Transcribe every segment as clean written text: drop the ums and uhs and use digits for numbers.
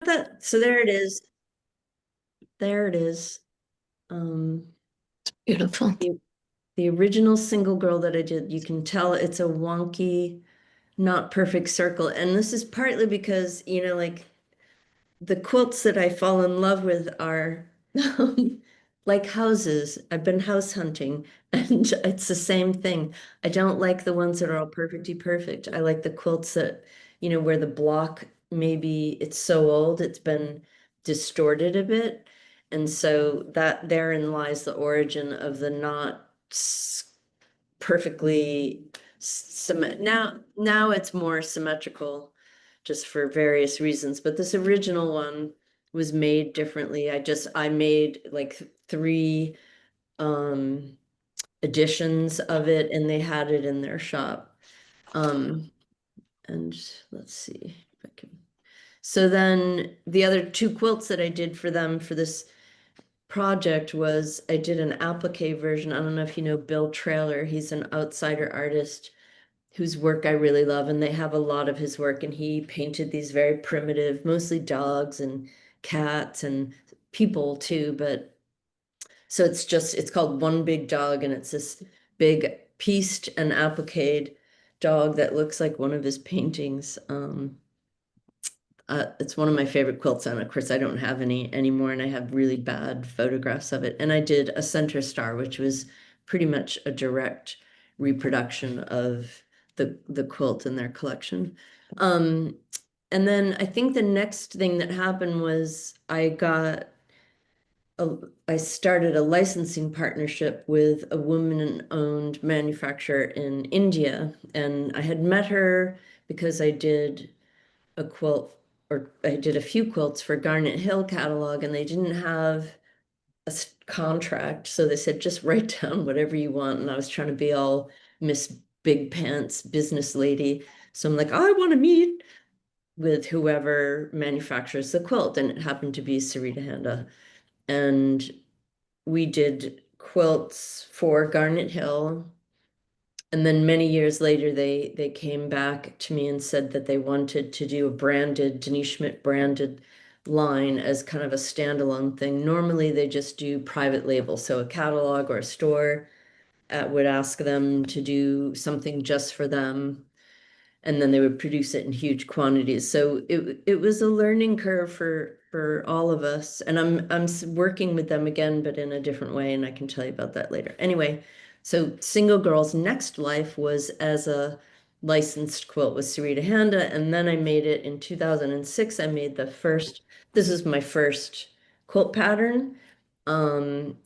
that. So there it is. There it is. Um, Beautiful. the, the original single girl that I did, you can tell it's a wonky, not perfect circle. And this is partly because, like the quilts that I fall in love with are like houses. I've been house hunting and it's the same thing. I don't like the ones that are all perfectly perfect. I like the quilts that, where the block maybe it's so old, it's been distorted a bit. And so that therein lies the origin of the not perfectly now it's more symmetrical just for various reasons, but this original one was made differently. I made like three um editions of it and they had it in their shop. Um and let's see if I can. So then the other two quilts that I did for them for this project was I did an applique version. I don't know if you know Bill Trailer. He's an outsider artist whose work I really love, and they have a lot of his work. And he painted these very primitive, mostly dogs and cats and people too. But so it's called One Big Dog, and it's this big pieced and appliqued dog that looks like one of his paintings. It's one of my favorite quilts, and of course, I don't have any anymore, and I have really bad photographs of it. And I did a center star, which was pretty much a direct reproduction of the quilt in their collection. Um, and then I think the next thing that happened was a, I started a licensing partnership with a woman-owned manufacturer in India, and I had met her because I did a quilt or I did a few quilts for Garnet Hill catalog and they didn't have a contract. So they said, just write down whatever you want. And I was trying to be all Miss Big Pants business lady. So I'm like, I want to meet with whoever manufactures the quilt. And it happened to be Sarita Handa. And we did quilts for Garnet Hill. And then many years later, they came back to me and said that they wanted to do a branded, Denise Schmidt branded line as kind of a standalone thing. Normally, they just do private label, so a catalog or a store would ask them to do something just for them and then they would produce it in huge quantities. So it was a learning curve for all of us. And I'm working with them again, but in a different way, and I can tell you about that later. Anyway, so Single Girl's next life was as a licensed quilt with Sarita Handa, and then I made it in 2006. I made the first, this is my first quilt pattern. Um,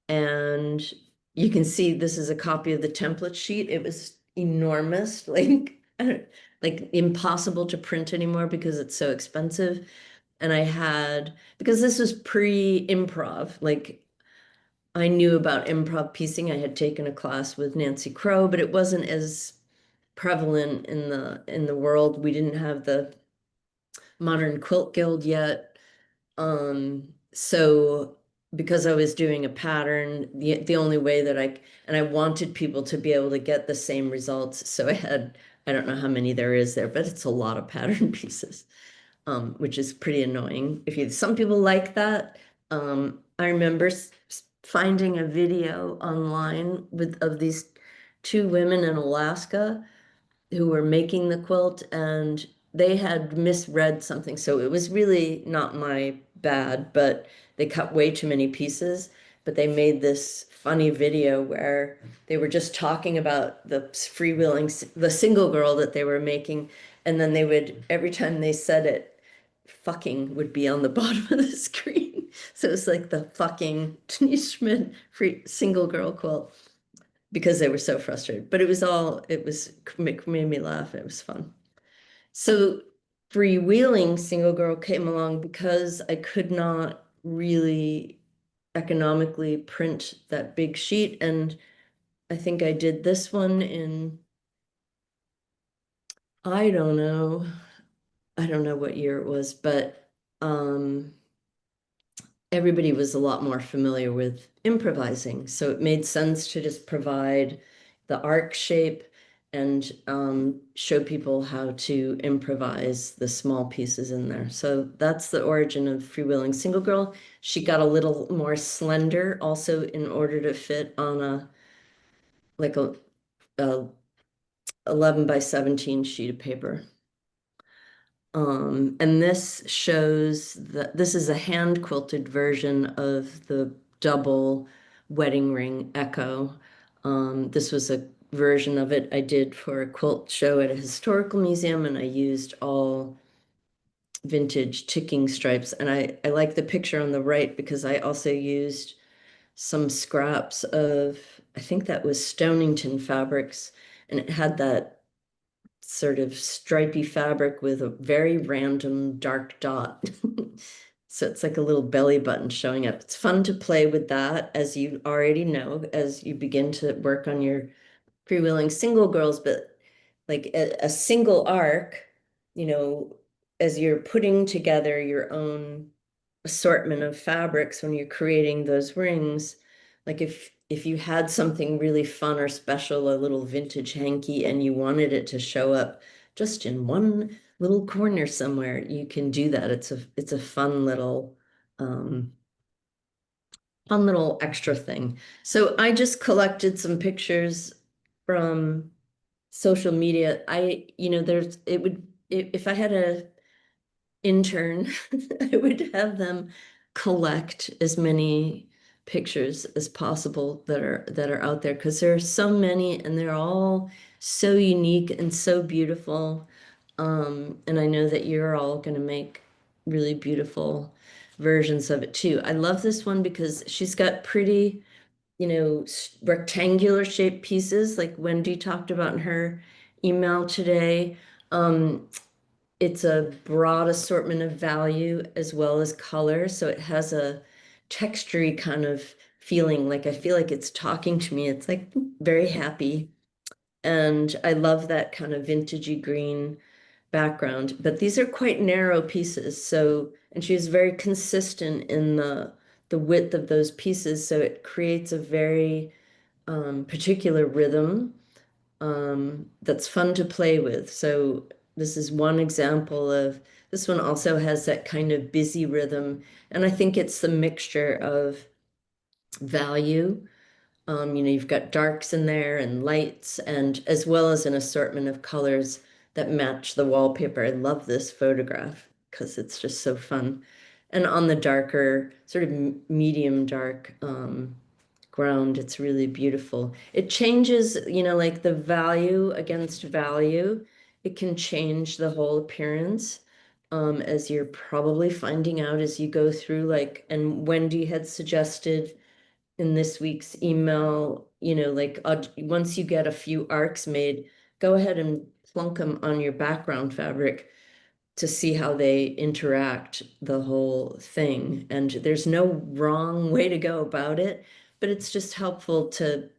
and you can see this is a copy of the template sheet. It was enormous, like I don't, like impossible to print anymore because it's so expensive. And I had, because this was pre-improv, like I knew about improv piecing. I had taken a class with Nancy Crow, but it wasn't as prevalent in the world. We didn't have the Modern Quilt Guild yet. So because I was doing a pattern, the only way that and I wanted people to be able to get the same results. So I don't know how many there is there, but it's a lot of pattern pieces, which is pretty annoying. Some people like that. I remember finding a video online of these two women in Alaska who were making the quilt and they had misread something. So it was really not my bad, but they cut way too many pieces. But they made this funny video where they were just talking about the the single girl that they were making. And then they would, every time they said it, fucking would be on the bottom of the screen. So it's like the fucking Denise Schmidt free single girl quilt because they were so frustrated. But it was made me laugh. It was fun. So freewheeling single girl came along because I could not really economically print that big sheet. And I think I did this one in, I don't know, I don't know what year it was, but um, everybody was a lot more familiar with improvising. So it made sense to just provide the arc shape and show people how to improvise the small pieces in there. So that's the origin of Freewheeling Single Girl. She got a little more slender also in order to fit on a like a 11 by 17 sheet of paper. And this shows that this is a hand quilted version of the double wedding ring echo. This was a version of it I did for a quilt show at a historical museum, and I used all vintage ticking stripes. And I like the picture on the right because I also used some scraps of, I think that was Stonington fabrics, and it had that sort of stripy fabric with a very random dark dot. So it's like a little belly button showing up. It's fun to play with that, as you already know, as you begin to work on your freewheeling single girls, but like a single arc, you know, as you're putting together your own assortment of fabrics when you're creating those rings, like if you had something really fun or special, a little vintage hanky, and you wanted it to show up just in one little corner somewhere, you can do that. It's a fun little extra thing. So I just collected some pictures from social media. There's it would if I had a intern, I would have them collect as many pictures as possible that are out there because there are so many and they're all so unique and so beautiful. And I know that you're all going to make really beautiful versions of it too. I love this one because she's got pretty, rectangular shaped pieces like Wendy talked about in her email today. It's a broad assortment of value as well as color. So it has a textury kind of feeling. Like I feel like it's talking to me. It's like very happy. And I love that kind of vintagey green background. But these are quite narrow pieces. So, and she's very consistent in the width of those pieces. So it creates a very particular rhythm that's fun to play with. So this is one example of, this one also has that kind of busy rhythm. And I think it's the mixture of value. You've got darks in there and lights, and as well as an assortment of colors that match the wallpaper. I love this photograph because it's just so fun. And on the darker, sort of medium dark ground, it's really beautiful. It changes, like the value against value. It can change the whole appearance, as you're probably finding out as you go through, like, and Wendy had suggested in this week's email, like once you get a few arcs made, go ahead and plunk them on your background fabric to see how they interact the whole thing. And there's no wrong way to go about it, but it's just helpful to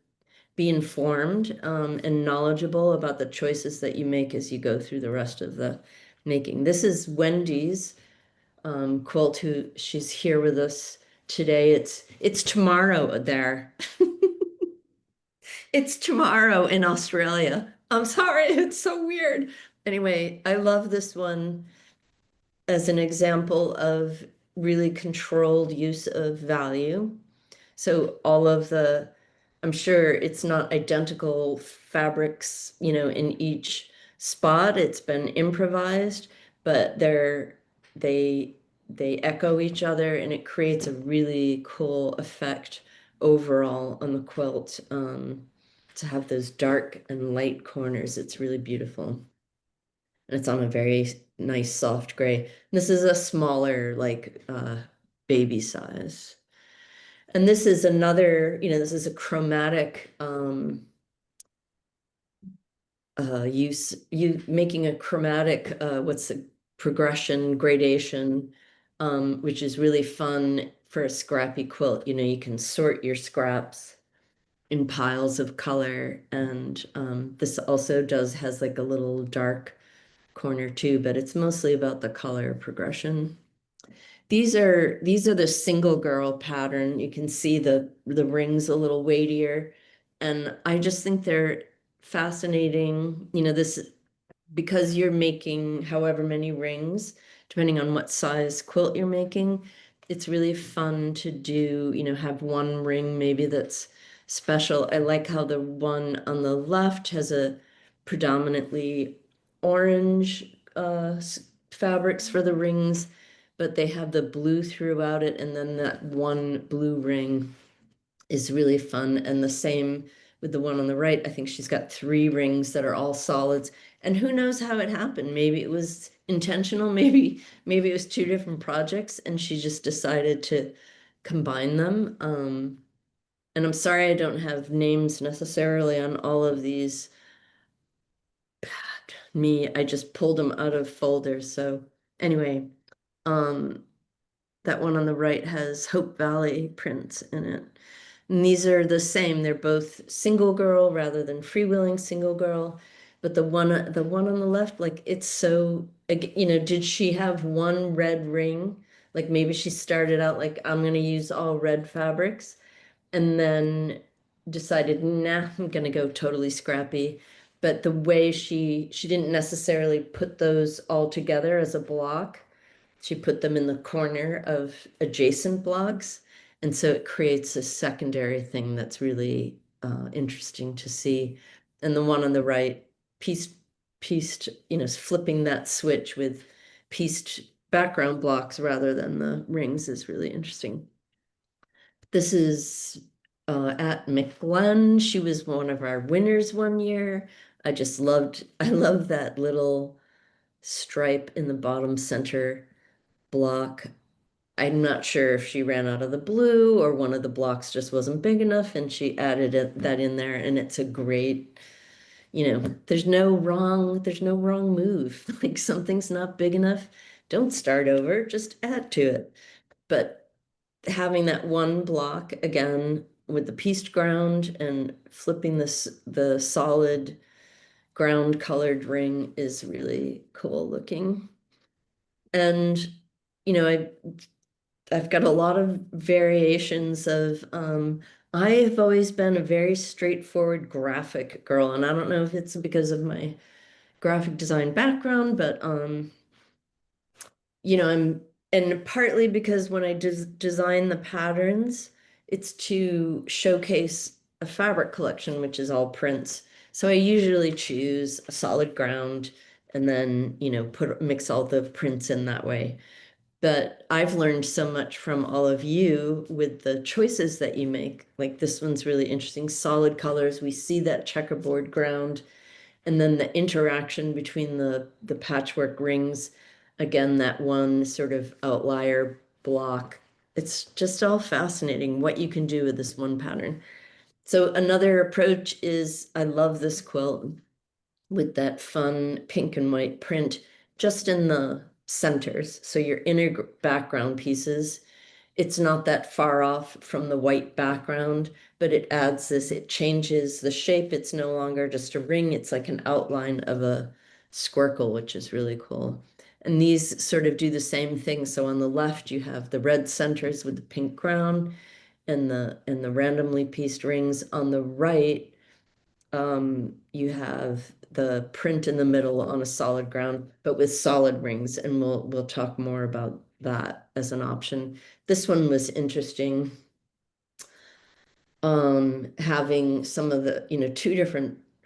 be informed and knowledgeable about the choices that you make as you go through the rest of the making. This is Wendy's quilt, who she's here with us today. It's tomorrow there. It's tomorrow in Australia. I'm sorry, it's so weird. Anyway, I love this one as an example of really controlled use of value. So all of I'm sure it's not identical fabrics, in each spot. It's been improvised, but they they echo each other and it creates a really cool effect overall on the quilt. To have those dark and light corners, it's really beautiful. And it's on a very nice soft gray. This is a smaller, like baby size. And this is another, this is a chromatic you making a chromatic what's the progression gradation, which is really fun for a scrappy quilt. You can sort your scraps in piles of color, and this also has like a little dark corner too, but it's mostly about the color progression. These are the single girl pattern. You can see the rings a little weightier, and I just think they're fascinating. This because you're making however many rings, depending on what size quilt you're making, it's really fun to do, have one ring maybe that's special. I like how the one on the left has a predominantly orange fabrics for the rings, but they have the blue throughout it, and then that one blue ring is really fun. And the same with the one on the right. I think she's got three rings that are all solids. And who knows how it happened? Maybe it was intentional, maybe it was two different projects and she just decided to combine them. And I'm sorry I don't have names necessarily on all of these. I just pulled them out of folders. So anyway, um, that one on the right has Hope Valley prints in it. And these are the same. They're both single girl rather than freewheeling single girl. But the one on the left, like it's so, did she have one red ring? Like maybe she started out like, I'm gonna use all red fabrics, and then decided, nah, I'm gonna go totally scrappy. But the way she didn't necessarily put those all together as a block. She put them in the corner of adjacent blocks. And so it creates a secondary thing that's really interesting to see. And the one on the right, pieced, flipping that switch with pieced background blocks rather than the rings is really interesting. This is at McGlenn. She was one of our winners one year. I love that little stripe in the bottom center block. I'm not sure if she ran out of the blue or one of the blocks just wasn't big enough and she added that in there, and it's a great, there's no wrong move. Like something's not big enough, don't start over, just add to it. But having that one block again with the pieced ground and flipping the solid ground colored ring is really cool looking. And I've got a lot of variations of I have always been a very straightforward graphic girl, and I don't know if it's because of my graphic design background, but I'm and partly because when I design the patterns, it's to showcase a fabric collection, which is all prints. So I usually choose a solid ground and then, mix all the prints in that way. But I've learned so much from all of you with the choices that you make. Like this one's really interesting. Solid colors. We see that checkerboard ground, and then the interaction between the patchwork rings. Again, that one sort of outlier block. It's just all fascinating what you can do with this one pattern. So another approach is I love this quilt with that fun pink and white print just in the centers. So your inner background pieces, it's not that far off from the white background, but it changes the shape. It's no longer just a ring, it's like an outline of a squircle, which is really cool. And these sort of do the same thing. So on the left, you have the red centers with the pink ground and the randomly pieced rings. On the right, you have the print in the middle on a solid ground, but with solid rings, and we'll talk more about that as an option. This one was interesting. Having some of the,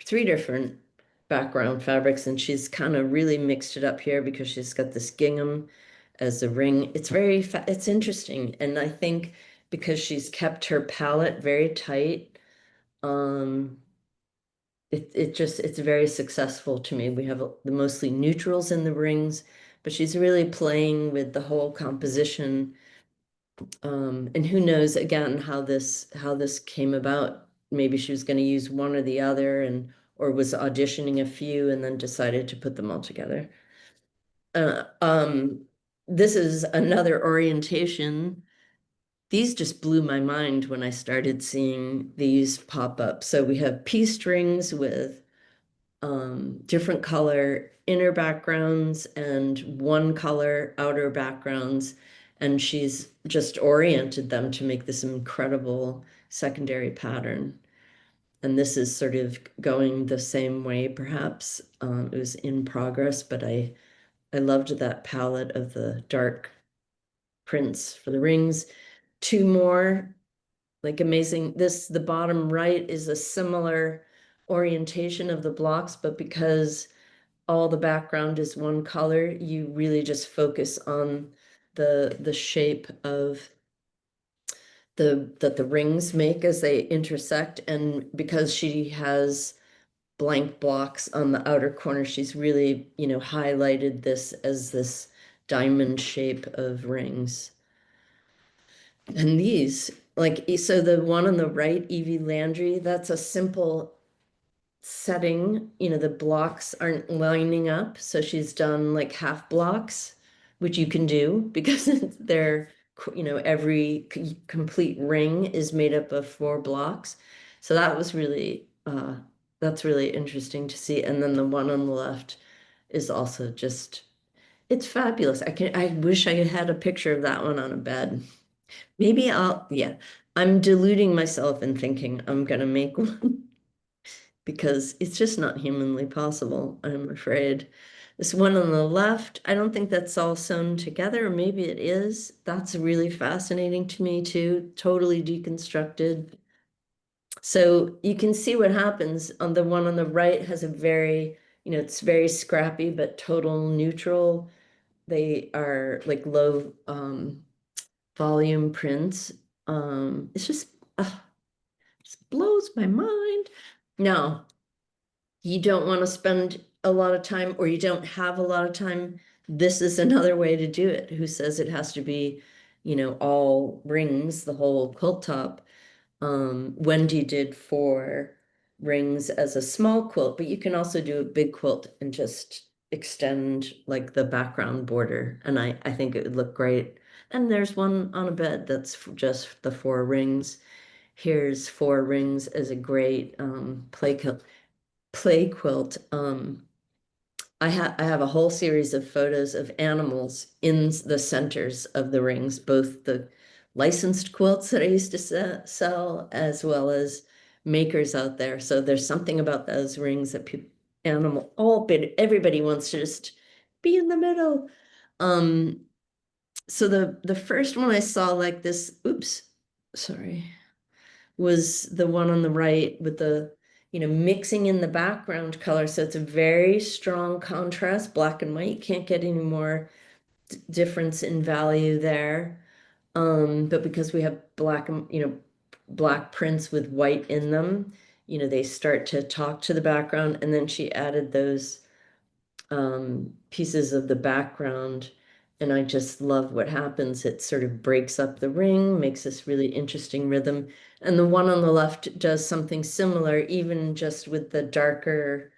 three different background fabrics, and she's kind of really mixed it up here because she's got this gingham as a ring. It's interesting, and I think because she's kept her palette very tight, um, it's very successful to me. We have the mostly neutrals in the rings, but she's really playing with the whole composition. And who knows again how this came about. Maybe she was going to use one or the other or was auditioning a few and then decided to put them all together. Uh, um, this is another orientation. These just blew my mind when I started seeing these pop up. So we have piece strings with different color inner backgrounds and one color outer backgrounds. And she's just oriented them to make this incredible secondary pattern. And this is sort of going the same way, perhaps. It was in progress, but I loved that palette of the dark prints for the rings. Two more, like amazing. The bottom right is a similar orientation of the blocks, but because all the background is one color, you really just focus on the shape of that the rings make as they intersect. And because she has blank blocks on the outer corner, she's really, highlighted this as this diamond shape of rings. And these, like, so the one on the right, Evie Landry, that's a simple setting, the blocks aren't lining up. So she's done like half blocks, which you can do because they're, every complete ring is made up of four blocks. So that's really interesting to see. And then the one on the left is also just, it's fabulous. I wish I had a picture of that one on a bed. Maybe yeah, I'm deluding myself and thinking I'm gonna make one because it's just not humanly possible, I'm afraid. This one on the left, I don't think that's all sewn together, or maybe it is. That's really fascinating to me too, totally deconstructed. So you can see what happens on the one on the right has a very, it's very scrappy, but total neutral. They are like low volume prints. It's just blows my mind. Now, you don't want to spend a lot of time or you don't have a lot of time, this is another way to do it. Who says it has to be, all rings, the whole quilt top? Wendy did 4 rings as a small quilt, but you can also do a big quilt and just extend like the background border. And I think it would look great. And there's one on a bed that's just the 4 rings. Here's 4 rings as a great play quilt. I have a whole series of photos of animals in the centers of the rings, both the licensed quilts that I used to sell, as well as makers out there. So there's something about those rings that people, everybody wants to just be in the middle. Um, so the first one I saw like this, oops, sorry, was the one on the right with the, mixing in the background color. So it's a very strong contrast, black and white. Can't get any more difference in value there. But because we have black and, black prints with white in them, they start to talk to the background. And then she added those pieces of the background. And I just love what happens. It sort of breaks up the ring, makes this really interesting rhythm. And the one on the left does something similar, even just with the darker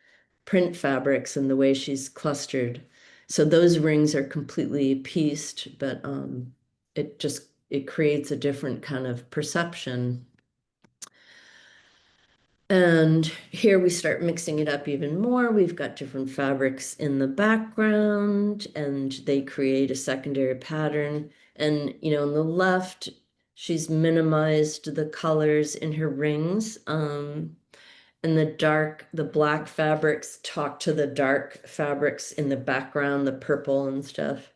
print fabrics and the way she's clustered. So those rings are completely pieced, but it creates a different kind of perception. And here we start mixing it up even more. We've got different fabrics in the background and they create a secondary pattern. And, on the left, she's minimized the colors in her rings. And the black fabrics talk to the dark fabrics in the background, the purple and stuff.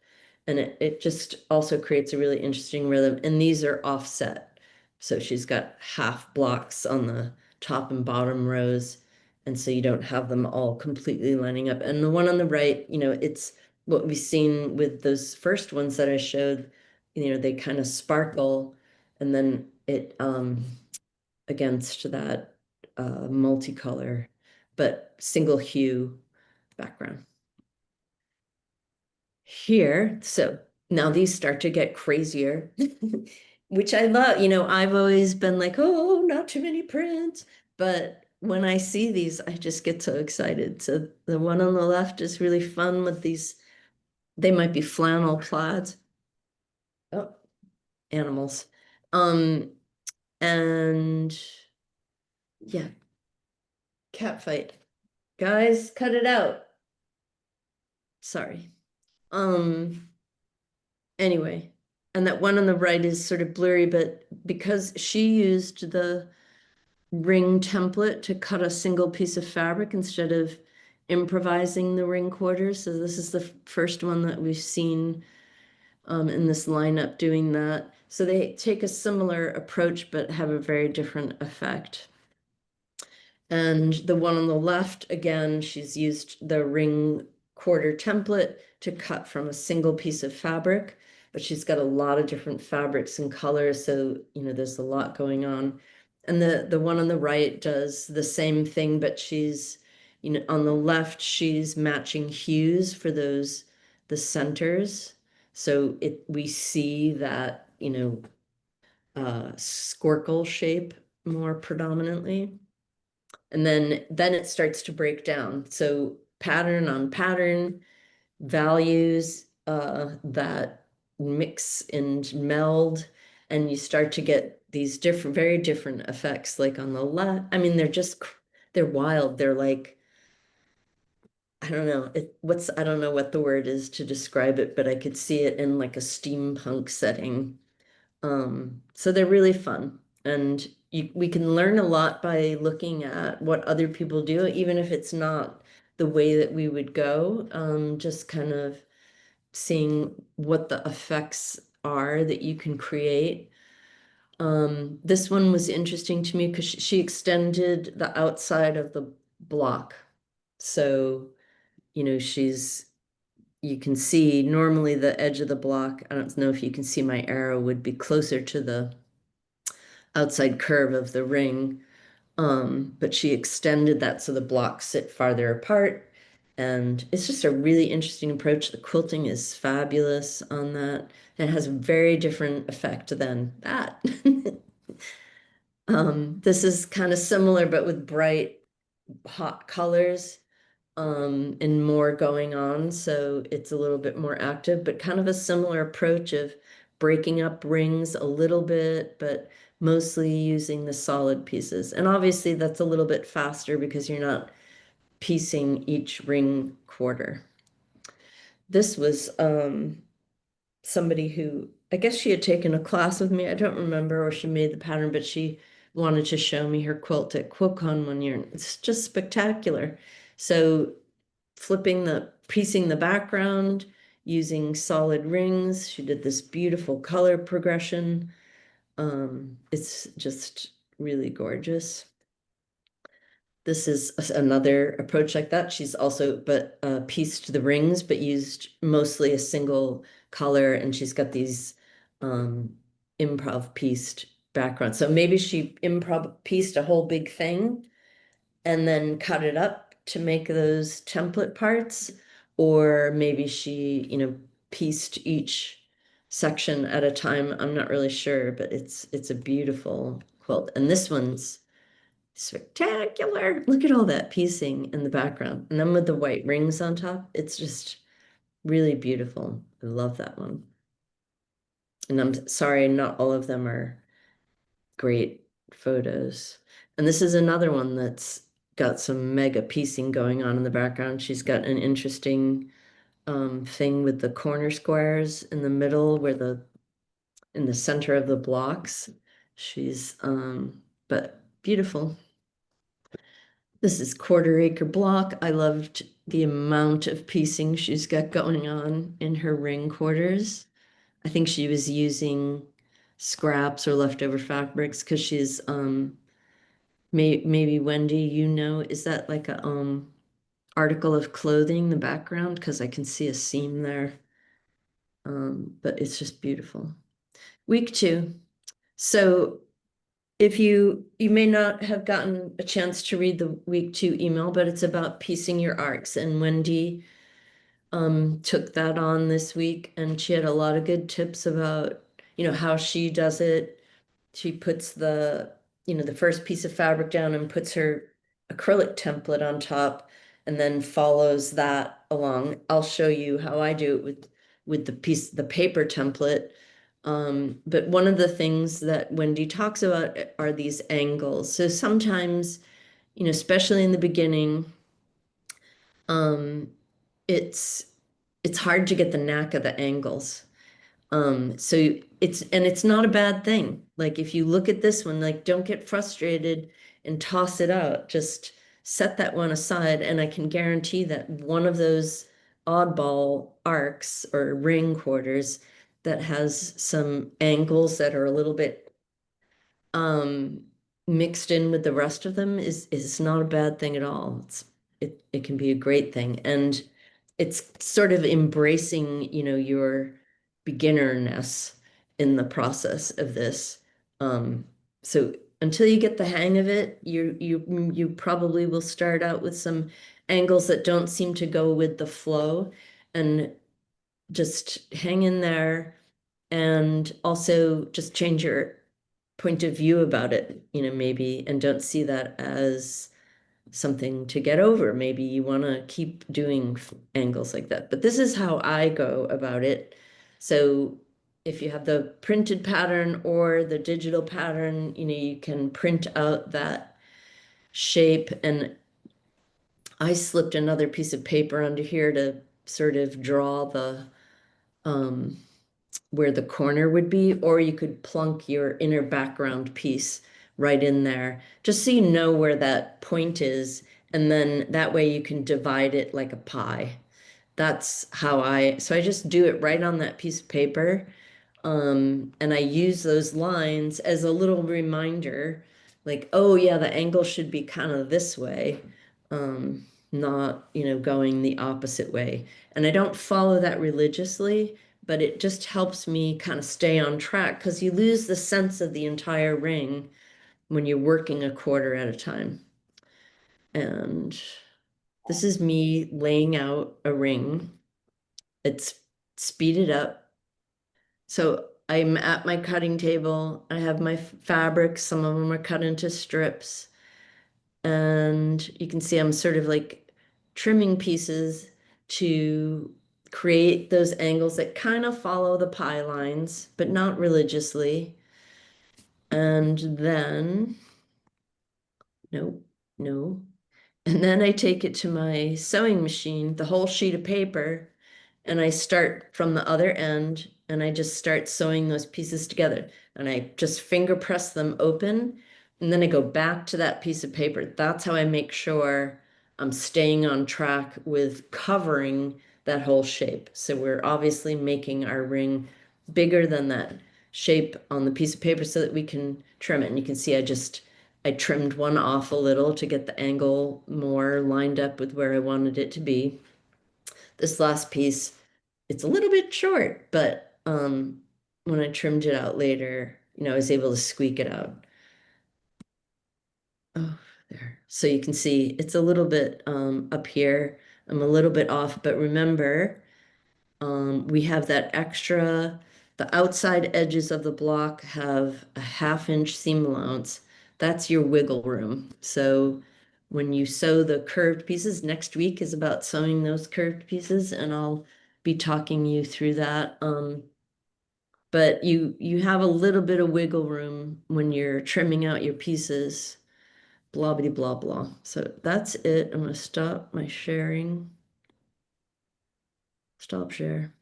And it just also creates a really interesting rhythm. And these are offset. So she's got half blocks on the top and bottom rows. And so you don't have them all completely lining up. And the one on the right, it's what we've seen with those first ones that I showed, they kind of sparkle and then it against that multicolor, but single hue background. Here, so now these start to get crazier, which I love. I've always been like, oh, not too many prints. But when I see these, I just get so excited. So the one on the left is really fun with these, they might be flannel plaids. Oh, animals. Um, and yeah, cat fight. Guys, cut it out. Sorry. Um, anyway, and that one on the right is sort of blurry, but because she used ring template to cut a single piece of fabric instead of improvising the ring quarters. So this is the first one that we've seen in this lineup doing that. So they take a similar approach but have a very different effect. And the one on the left, again, she's used the ring quarter template to cut from a single piece of fabric, but she's got a lot of different fabrics and colors. So, there's a lot going on. And the one on the right does the same thing, but she's, on the left, she's matching hues for the centers. So we see that, squircle shape more predominantly. And then it starts to break down. So pattern on pattern, values that mix and meld, and you start to get these different, very different effects. Like on the left, I mean, they're wild. They're like, I don't know, I don't know what the word is to describe it, but I could see it in like a steampunk setting. So they're really fun. And we can learn a lot by looking at what other people do, even if it's not the way that we would go. Just kind of seeing what the effects are that you can create. This one was interesting to me because she extended the outside of the block. So, you can see normally the edge of the block, I don't know if you can see my arrow, would be closer to the outside curve of the ring. But she extended that so the blocks sit farther apart. And it's just a really interesting approach. The quilting is fabulous on that. And it has a very different effect than that. This is kind of similar, but with bright, hot colors, and more going on. So it's a little bit more active, but kind of a similar approach of breaking up rings a little bit, but mostly using the solid pieces. And obviously that's a little bit faster because you're not piecing each ring quarter. This was somebody who, I guess she had taken a class with me. I don't remember, or she made the pattern, but she wanted to show me her quilt at QuiltCon one year. It's just spectacular. So piecing the background using solid rings. She did this beautiful color progression. It's just really gorgeous. This is another approach like that. She's also pieced the rings, but used mostly a single color, and she's got these improv pieced backgrounds. So maybe she improv pieced a whole big thing and then cut it up to make those template parts, or maybe she, pieced each section at a time. I'm not really sure, but it's a beautiful quilt. And this one's spectacular. Look at all that piecing in the background. And then with the white rings on top, it's just really beautiful. I love that one. And I'm sorry, not all of them are great photos. And this is another one that's got some mega piecing going on in the background. She's got an interesting thing with the corner squares in the middle in the center of the blocks. She's, but beautiful. This is quarter acre block. I loved the amount of piecing she's got going on in her ring quarters. I think she was using scraps or leftover fabrics because she's maybe Wendy, is that like a article of clothing, the background? Because I can see a seam there. But it's just beautiful. Week 2. So if you may not have gotten a chance to read the week 2 email, but it's about piecing your arcs. And Wendy took that on this week, and she had a lot of good tips about, how she does it. She puts the first piece of fabric down and puts her acrylic template on top and then follows that along. I'll show you how I do it with the paper template. But one of the things that Wendy talks about are these angles. So sometimes, especially in the beginning, um, it's hard to get the knack of the angles. So it's not a bad thing. Like if you look at this one, like don't get frustrated and toss it out. Just set that one aside, and I can guarantee that one of those oddball arcs or ring quarters that has some angles that are a little bit mixed in with the rest of them is not a bad thing at all. It can be a great thing. And it's sort of embracing, your beginnerness in the process of this. So until you get the hang of it, you probably will start out with some angles that don't seem to go with the flow, and just hang in there, and also just change your point of view about it, maybe, and don't see that as something to get over. Maybe you want to keep doing angles like that. But this is how I go about it. So if you have the printed pattern or the digital pattern, you can print out that shape. And I slipped another piece of paper under here to sort of draw the where the corner would be, or you could plunk your inner background piece right in there, just so you know where that point is. And then that way you can divide it like a pie. That's how so I just do it right on that piece of paper. And I use those lines as a little reminder, like, oh yeah, the angle should be kind of this way, not, going the opposite way. And I don't follow that religiously, but it just helps me kind of stay on track, because you lose the sense of the entire ring when you're working a quarter at a time. And this is me laying out a ring. It's speeded up. So I'm at my cutting table. I have my fabrics. Some of them are cut into strips. And you can see I'm sort of like trimming pieces to create those angles that kind of follow the pie lines, but not religiously. And then, no, no. And then I take it to my sewing machine, the whole sheet of paper, and I start from the other end, and I just start sewing those pieces together. And I just finger press them open, and then I go back to that piece of paper. That's how I make sure I'm staying on track with covering that whole shape. So we're obviously making our ring bigger than that shape on the piece of paper so that we can trim it. And you can see I trimmed one off a little to get the angle more lined up with where I wanted it to be. This last piece, it's a little bit short, but when I trimmed it out later, I was able to squeak it out. Oh, there. So you can see it's a little bit up here. I'm a little bit off, but remember, we have that extra, the outside edges of the block have a 1/2 inch seam allowance. That's your wiggle room. So when you sew the curved pieces, next week is about sewing those curved pieces, and I'll be talking you through that. But you have a little bit of wiggle room when you're trimming out your pieces, blah, blah, blah, blah. So that's it. I'm gonna stop my sharing. Stop share.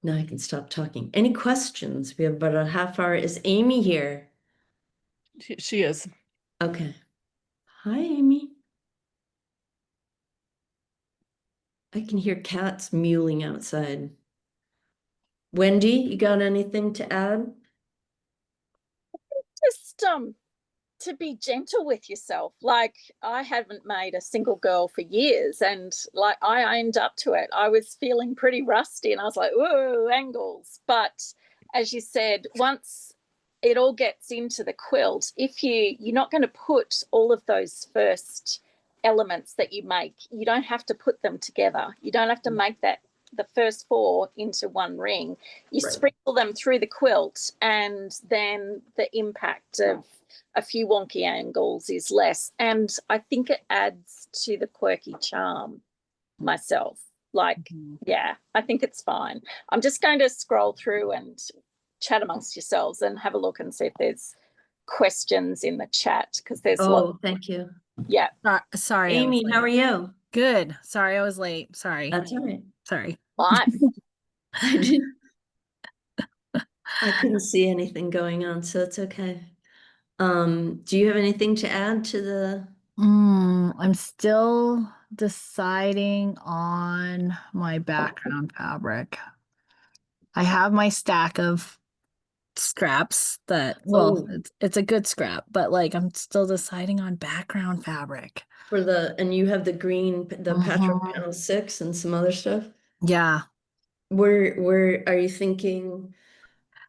Now I can stop talking. Any questions? We have about a half hour. Is Amy here? She is. Okay. Hi, Amy. I can hear cats mewling outside. Wendy, you got anything to add? Just to be gentle with yourself. Like, I haven't made a single girl for years, and like I owned up to it. I was feeling pretty rusty, and I was like, whoa, angles. But as you said, once it all gets into the quilt, if you're not going to put all of those first elements that you make, you don't have to put them together. You don't have to make the first 4 into one ring. You Right. sprinkle them through the quilt, and then the impact of a few wonky angles is less. And I think it adds to the quirky charm myself. Like, yeah, I think it's fine. I'm just going to scroll through and chat amongst yourselves and have a look and see if there's questions in the chat, because there's Oh, thank you. Yeah. Sorry. Amy, how are you? Good. Sorry, I was late. Sorry. That's all right. Sorry. Life. I did. I couldn't see anything going on, so it's okay. Do you have anything to add to the? I'm still deciding on my background fabric. I have my stack of scraps that, well, Oh, it's a good scrap, but like I'm still deciding on background fabric. for the, and you have the green, the Patchwork Mhm. Panel 6 and some other stuff? Yeah. Where are you thinking?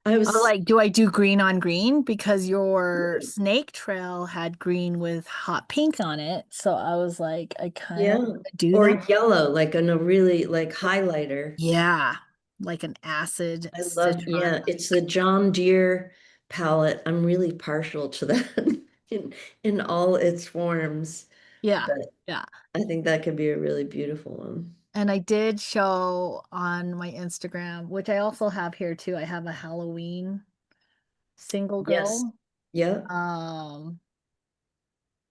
I Oh, was, like, do I do green on green? Because your snake trail had green with hot pink on it. So I was like, I kind of yeah, want to do or that. yellow, like in a really like highlighter. Yeah. Like an acid I love, citron. yeah, it's the John Deere palette. I'm really partial to that in all its forms, Yeah. but Yeah. I think that could be a really beautiful one. And I did show on my Instagram, which I also have here too. I have a Halloween single Yes. girl. Yeah. Um,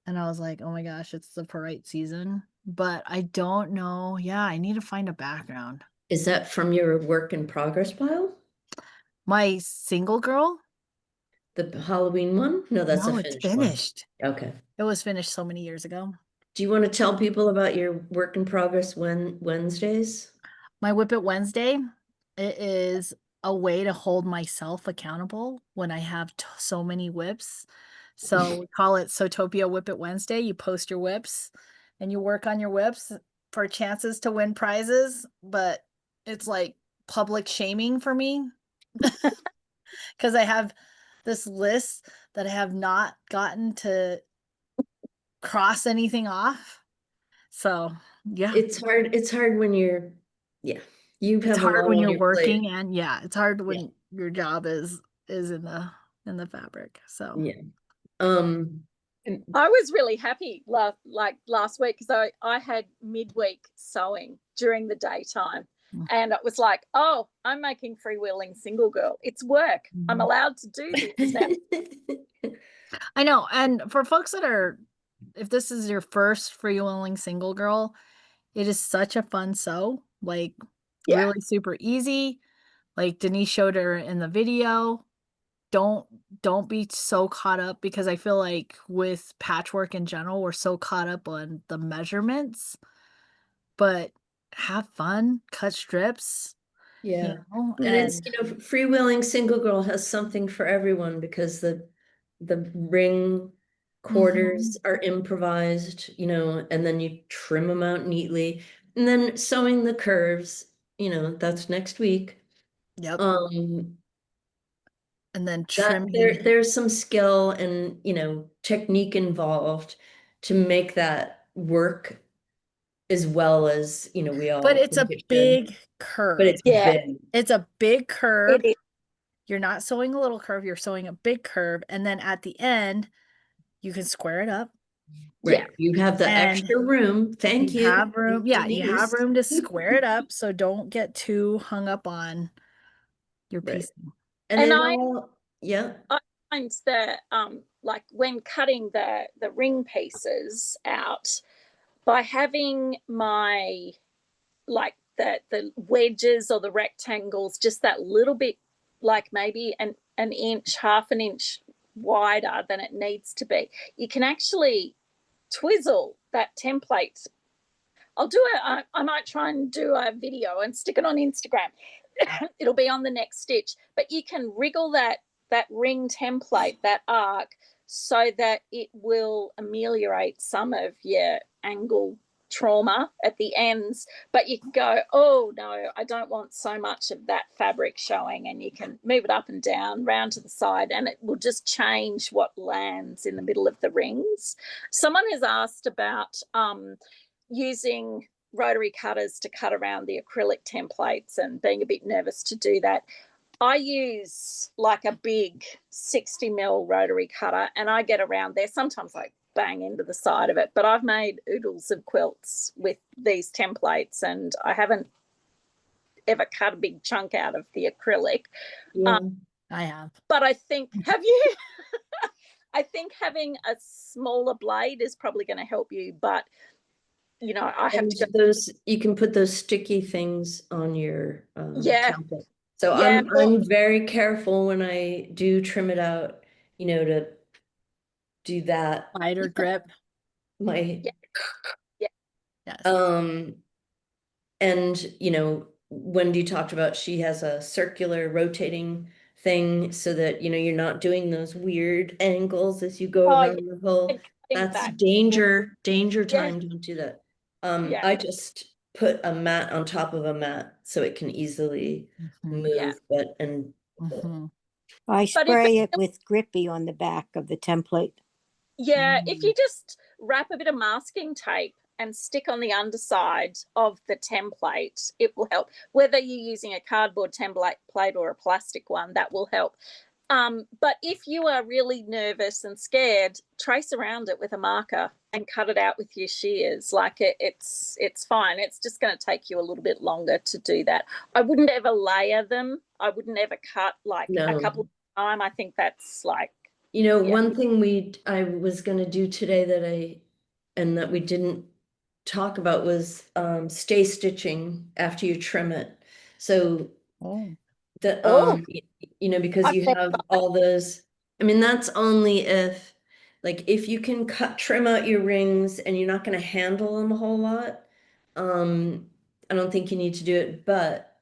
and I was like, oh my gosh, it's the right season. But I don't know. Yeah, I need to find a background. Is that from your work in progress pile? My single girl? The Halloween one? No, that's a No, it's finished one. finished. Okay. It was finished so many years ago. Do you want to tell people about your work in progress Wednesdays? My Whip It Wednesday, it is a way to hold myself accountable when I have so many whips. So we call it Sotopia Whip It Wednesday. You post your whips and you work on your whips for chances to win prizes, but it's like public shaming for me because I have this list that I have not gotten to cross anything off. So, yeah. It's hard when you're, yeah, you It's have a hard lot when on you're your plate. working and yeah, it's hard Yeah. when your job is in the fabric. So, Yeah. Um, And I was really happy last week because I had midweek sewing during the daytime. mm, And it was like, oh, I'm making freewheeling single girl. It's work. I'm mhm. allowed to do this now. I know. And for folks that are, if this is your first freewheeling single girl, it is such a fun sew. Like Yeah. really super easy. Like Denise showed her in the video. Don't don't be so caught up because I feel like with patchwork in general, we're so caught up on the measurements, but have fun, cut strips, Yeah. And it's, and freewheeling single girl has something for everyone because the ring quarters Mhm. are improvised, and then you trim them out neatly. And then sewing the curves, that's next week. Yep. Um, And then that trimming. there's some skill and, technique involved to make that work as well as, we But all it's think a it should. big But curve. it's Yeah, big. It's a big curve. it is. You're not sewing a little curve, you're sewing a big curve. And then at the end, you can square it up Yeah. Right. You have the and extra room. you Thank you. have room. Yeah, you have Denise. room to square it up. So don't get too hung up on your Right. piecing. And And it all, yeah. I find that like when cutting the ring pieces out, by having my like the wedges or the rectangles just that little bit, like maybe an inch, half an inch wider than it needs to be, you can actually twizzle that template. I'll do it. I might try and do a video and stick it on Instagram. It'll be on the next stitch, but you can wriggle that ring template, that arc, so that it will ameliorate some of your angle trauma at the ends. But you can go, oh no, I don't want so much of that fabric showing, and you can move it up and down, round to the side, and it will just change what lands in the middle of the rings. Someone has asked about using rotary cutters to cut around the acrylic templates and being a bit nervous to do that. I use like a big 60 mil rotary cutter and I get around there. Sometimes I bang into the side of it, but I've made oodles of quilts with these templates and I haven't ever cut a big chunk out of the acrylic. Yeah. I have. But I think, have you? I think having a smaller blade is probably going to help you, but I have And to go. you can put those sticky things on your Yeah. template. So Yeah, I'm very careful when I do trim it out, to do that. Spider grip. My yeah, yeah. Yes. um and Wendy talked about she has a circular rotating thing so that you're not doing those weird angles as you go Oh, yeah, around the hole. and cutting That's back. danger Yeah, time. Don't do that. yeah, I just put a mat on top of a mat so it can easily Mhm. yeah. move, but and Mhm. I But if spray it with Grippy on the back of the template. Yeah, if you Mm. just wrap a bit of masking tape and stick on the underside of the template, it will help. Whether you're using a cardboard template plate or a plastic one, that will help. But if you are really nervous and scared, trace around it with a marker and cut it out with your shears. Like it's fine. It's just going to take you a little bit longer to do that. I wouldn't ever layer them. I wouldn't ever cut like a no. couple of time. I think that's like, yeah. One thing I was gonna do today that we didn't talk about was stay stitching after you trim it. So Oh. the Oh, because I've you never have done that. all those, I mean, that's only if you can trim out your rings and you're not gonna handle them a whole lot. I don't think you need to do it, but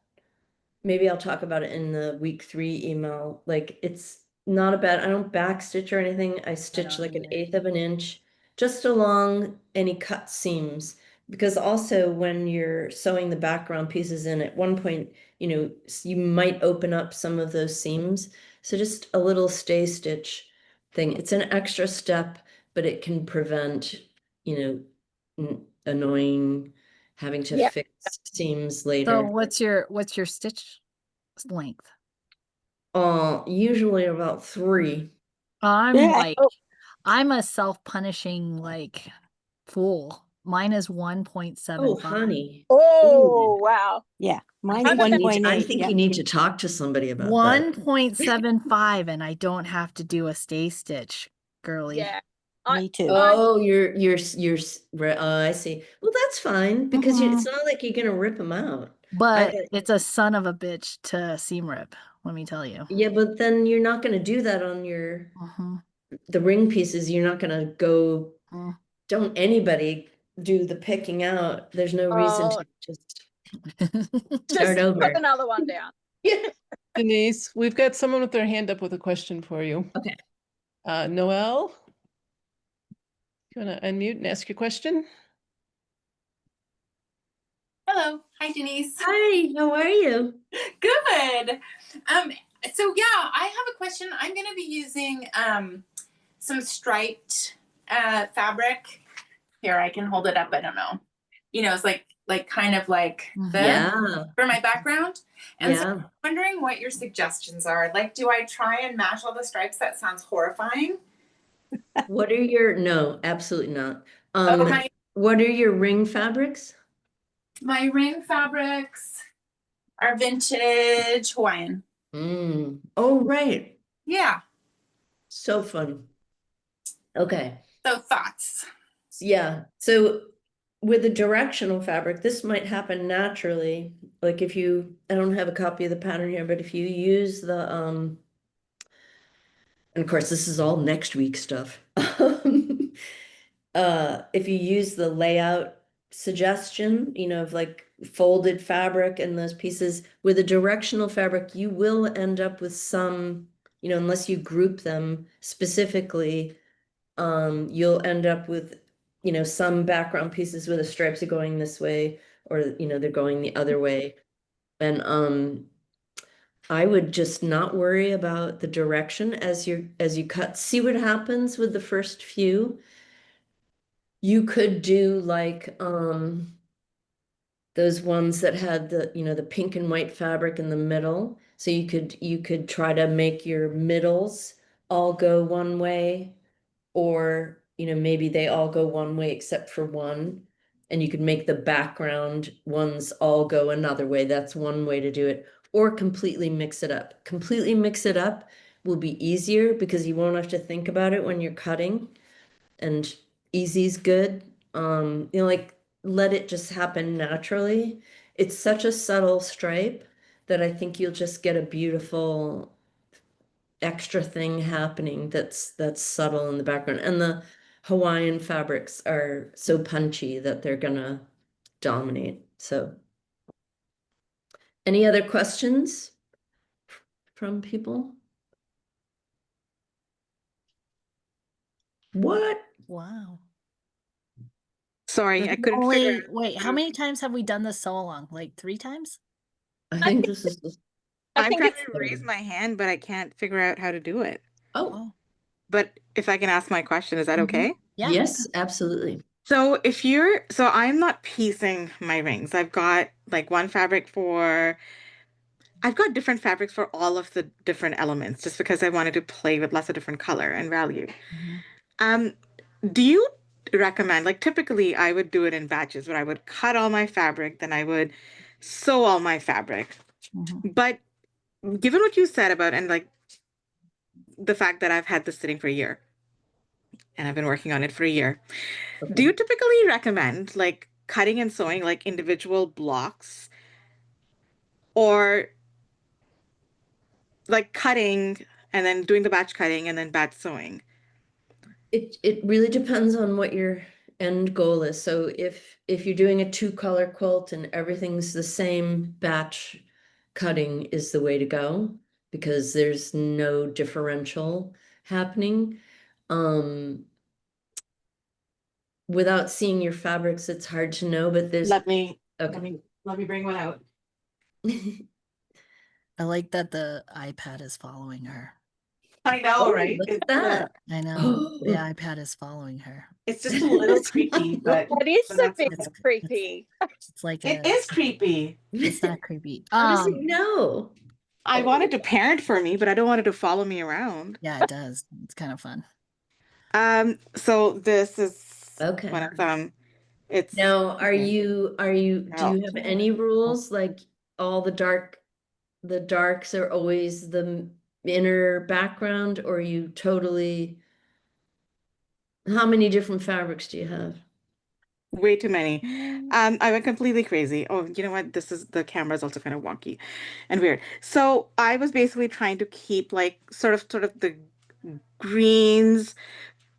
maybe I'll talk about it in the week 3 email. Like it's not a bad, I don't back stitch or anything. I stitch don't like an either. 1/8 of an inch just along any cut seams. Because also when you're sewing the background pieces in at one point, you might open up some of those seams. So just a little stay stitch thing. It's an extra step, but it can prevent, annoying having to Yeah. fix seams So later. what's your stitch length? Usually about 3. I'm like Oh, I'm a self-punishing like fool. Mine is Oh, 1.75. honey. Ooh. oh, wow. Yeah, I mine's How think about you that? need to, I 1.8. think Yeah. you need to talk to somebody about that. 1.75 and I don't have to do a stay stitch, girly. Yeah. I, Me too. I, Oh, I see. Well, that's fine because it's Mhm. not like you're gonna rip them out. But I it's a son of a bitch to seam rip, let me tell you. Yeah, but then you're not gonna do that on Mhm. the ring pieces. You're not gonna go, Mm. don't anybody do the picking out. There's no reason oh, to just start just put over. another one down. Yeah. Denise, we've got someone with their hand up with a question for you. Okay. Noelle, you want to unmute and ask your question? Hello. Hi, Denise. Hi, how are you? Good. So yeah, I have a question. I'm going to be using some striped fabric. Here, I can hold it up. I don't know. It's like kind of like Mhm. this Yeah, for my background. And so yeah. I'm wondering what your suggestions are. Like, do I try and match all the stripes? That sounds horrifying. What are no, absolutely not. Oh, my What are your ring fabrics? ring fabrics are vintage Hawaiian. Oh, right. Yeah. So fun. Okay. So thoughts. Yeah. So with the directional fabric, this might happen naturally. Like I don't have a copy of the pattern here, but if you use and of course this is all next week stuff. If you use the layout suggestion, of like folded fabric and those pieces with a directional fabric, you will end up with some, unless you group them specifically, you'll end up with, some background pieces where the stripes are going this way or, they're going the other way. And I would just not worry about the direction as you cut. See what happens with the first few. You could do like those ones that had the pink and white fabric in the middle. So you could try to make your middles all go one way, or maybe they all go one way except for one, and you could make the background ones all go another way. That's one way to do it. Or completely mix it up. Completely mix it up will be easier because you won't have to think about it when you're cutting, and easy's good. Like let it just happen naturally. It's such a subtle stripe that I think you'll just get a beautiful extra thing happening that's subtle in the background. And the Hawaiian fabrics are so punchy that they're gonna dominate. So any other questions from people? What? Wow. Sorry, I couldn't figure Only, out. wait, how many times have we done this so long? Like 3 times? I think this is just, I I'm think trying it's to raise my hand, but I can't figure out how to do it. oh, Oh, But if I can ask my question, is that Mhm. okay? yeah. yes, absolutely. So so I'm not piecing my rings. I've got like I've got different fabrics for all of the different elements just because I wanted to play with lots of different color and value. Mhm. Um, do you recommend, like typically I would do it in batches where I would cut all my fabric, then I would sew all my fabric. Mhm. But given what you said about and like the fact that I've had this sitting for a year and I've been working on it for a year, do you typically recommend like cutting and sewing like individual blocks or like cutting and then doing the batch cutting and then batch sewing? It really depends on what your end goal is. So if you're doing a 2-color quilt and everything's the same, batch cutting is the way to go because there's no differential happening. Without seeing your fabrics, it's hard to know, but there's Let me okay. let me bring one out. I like that the iPad is following her. I know, Oh, right? look at that. I know. The iPad is following her. It's just a little creepy, but that is but a that's bit okay. creepy. It's like It a, is creepy. it's not creepy. How does it know? I wanted to parent for me, but I don't want it to follow me around. Yeah, it does. It's kind of fun. So this is Okay. one of them. It's Now, do you Oh. have any rules like all the darks are always the inner background, or are you totally, how many different fabrics do you have? way too many. I went completely crazy. Oh, you know what? The camera is also kind of wonky and weird. So I was basically trying to keep like sort of the greens,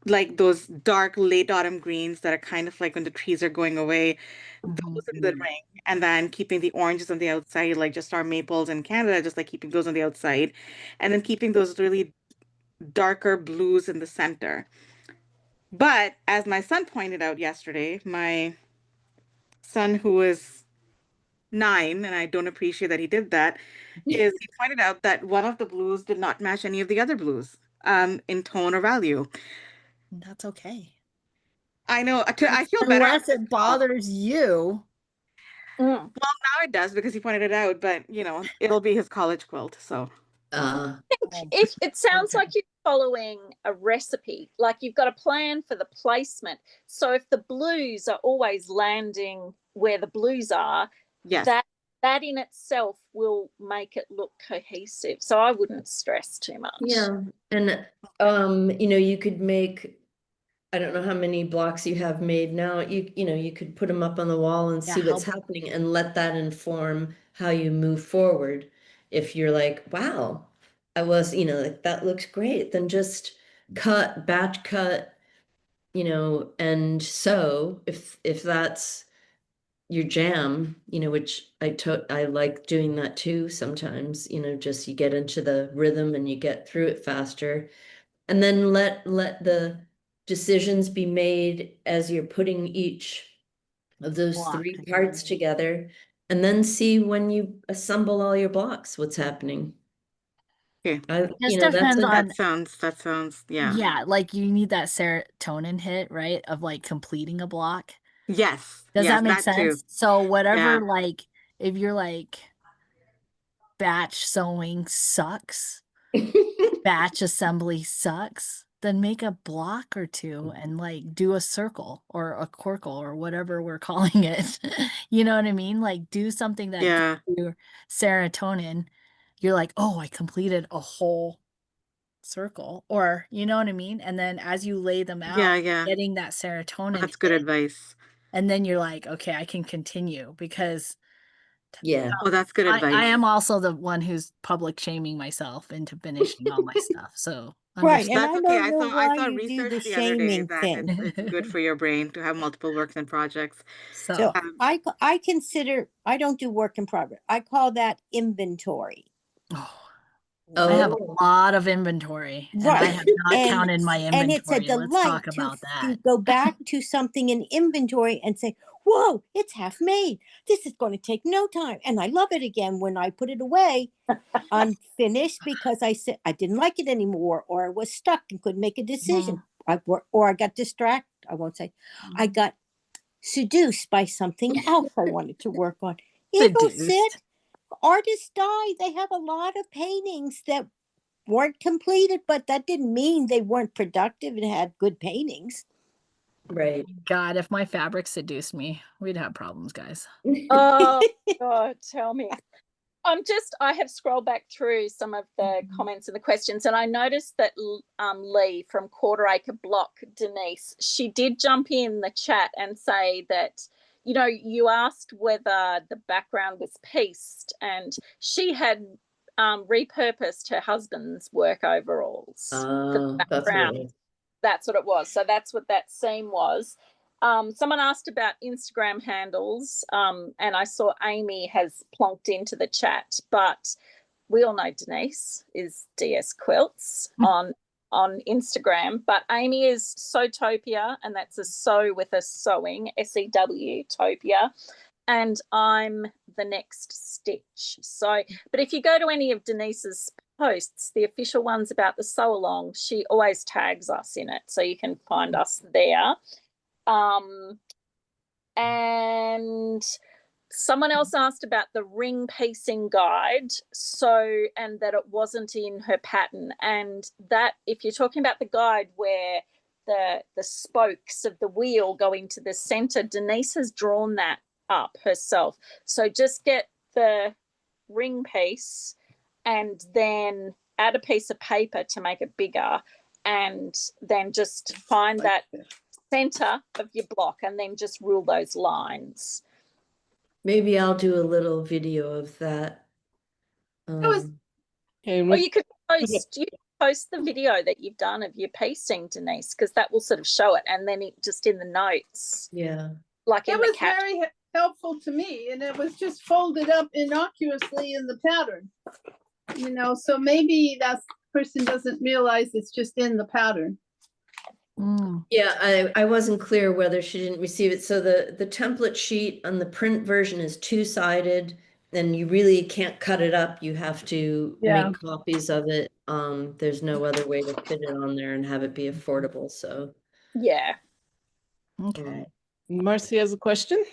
like those dark late autumn greens that are kind of like when the trees are going away, Mhm. those in the ring, and then keeping the oranges on the outside, like just our maples in Canada, just like keeping those on the outside, and then keeping those really darker blues in the center. But as my son pointed out yesterday, my son who is 9, and I don't appreciate that he did that, is he pointed out that one of the blues did not match any of the other blues, in tone or value. That's okay. I know. I feel better Unless after it bothers you. Mm. now it does because he pointed it out, but you know, it'll be his college quilt, so. Uh, It sounds Okay. like you're following a recipe, like you've got a plan for the placement. So if the blues are always landing where the blues are, Yes. that in itself will make it look cohesive. So I wouldn't stress too much. yeah, and you could make, I don't know how many blocks you have made now. You could put them up on the wall and Yeah, see what's help. happening and let that inform how you move forward. If you're like, wow, like that looks great, then just batch cut, and sew if that's your jam, which I like doing that too sometimes, just you get into the rhythm and you get through it faster. And then let the decisions be made as you're putting each of those Block 3 together. parts together, and then see when you assemble all your blocks, what's happening. Okay. Just That's depends on, That sounds, yeah. yeah, like you need that serotonin hit, right? Of like completing a block. Yes. Does Yes, that make that too. sense? So whatever, Yeah. like, if you're like, batch sewing sucks, batch assembly sucks, then make a block or 2 and like do a circle or a corkle or whatever we're calling it. You know what I mean? Like do something that gives Yeah. you serotonin. You're like, oh, I completed a whole circle, or you know what I mean? And then as you lay them out, Yeah, yeah. getting that serotonin That's good hit, advice. and then you're like, okay, I can continue because Yeah. Oh, that's good advice. I am also the one who's public shaming myself into finishing all my stuff. So Right, and That's I okay. don't know I why saw you do research the the other day shaming that thing. it's good for your brain to have multiple works and projects. so So Um, I consider, I don't do work in progress. I call that inventory. oh, I have Oh, a lot of inventory and I Right. have not And counted my and it's a inventory. Let's delight talk about to that. go back to something in inventory and say, whoa, it's half made. This is going to take no time. And I love it again when I put it away unfinished because I said I didn't like it anymore, or I was stuck and couldn't make a decision. Or I got distracted. I won't say I got seduced by something else I wanted to work on. It'll sit. Seduced. Artists die. They have a lot of paintings that weren't completed, but that didn't mean they weren't productive and had good paintings. right. God, if my fabric seduced me, we'd have problems, guys. Oh God, tell me. I have scrolled back through some of the comments and the questions, and I noticed that Lee from Quarter Acre Block, Denise, she did jump in the chat and say that, you know, you asked whether the background was pieced, and she had repurposed her husband's work overalls for the That's what it background. was. That's what it was. So that's what that scene was. Someone asked about Instagram handles, and I saw Amy has plonked into the chat, but we all know Denise is DS Quilts on Instagram, but Amy is Sewtopia, and that's a sew with a sewing, SEW Topia, and I'm the next stitch. So, but if you go to any of Denise's posts, the official ones about the sew along, she always tags us in it, so you can find us there. And someone else asked about the ring piecing guide, so, and that it wasn't in her pattern, and that if you're talking about the guide where the spokes of the wheel go into the center, Denise has drawn that up herself. So just get the ring piece and then add a piece of paper to make it bigger, and then just find that center of your block and then just rule those lines. Maybe I'll do a little video of that. was- Okay, Or you could post the video that you've done of your piecing, Denise, because that will sort of show it, and then just in the notes, Yeah. like in It the was cap. very helpful to me, and it was just folded up innocuously in the pattern. You know, so maybe that person doesn't realize it's just in the pattern. Yeah, I wasn't clear whether she didn't receive it. So the template sheet on the print version is two-sided, and you really can't cut it up. You have to Yeah. make copies of it. There's no other way to fit it on there and have it be affordable. So Yeah. Okay. Marcy has a question.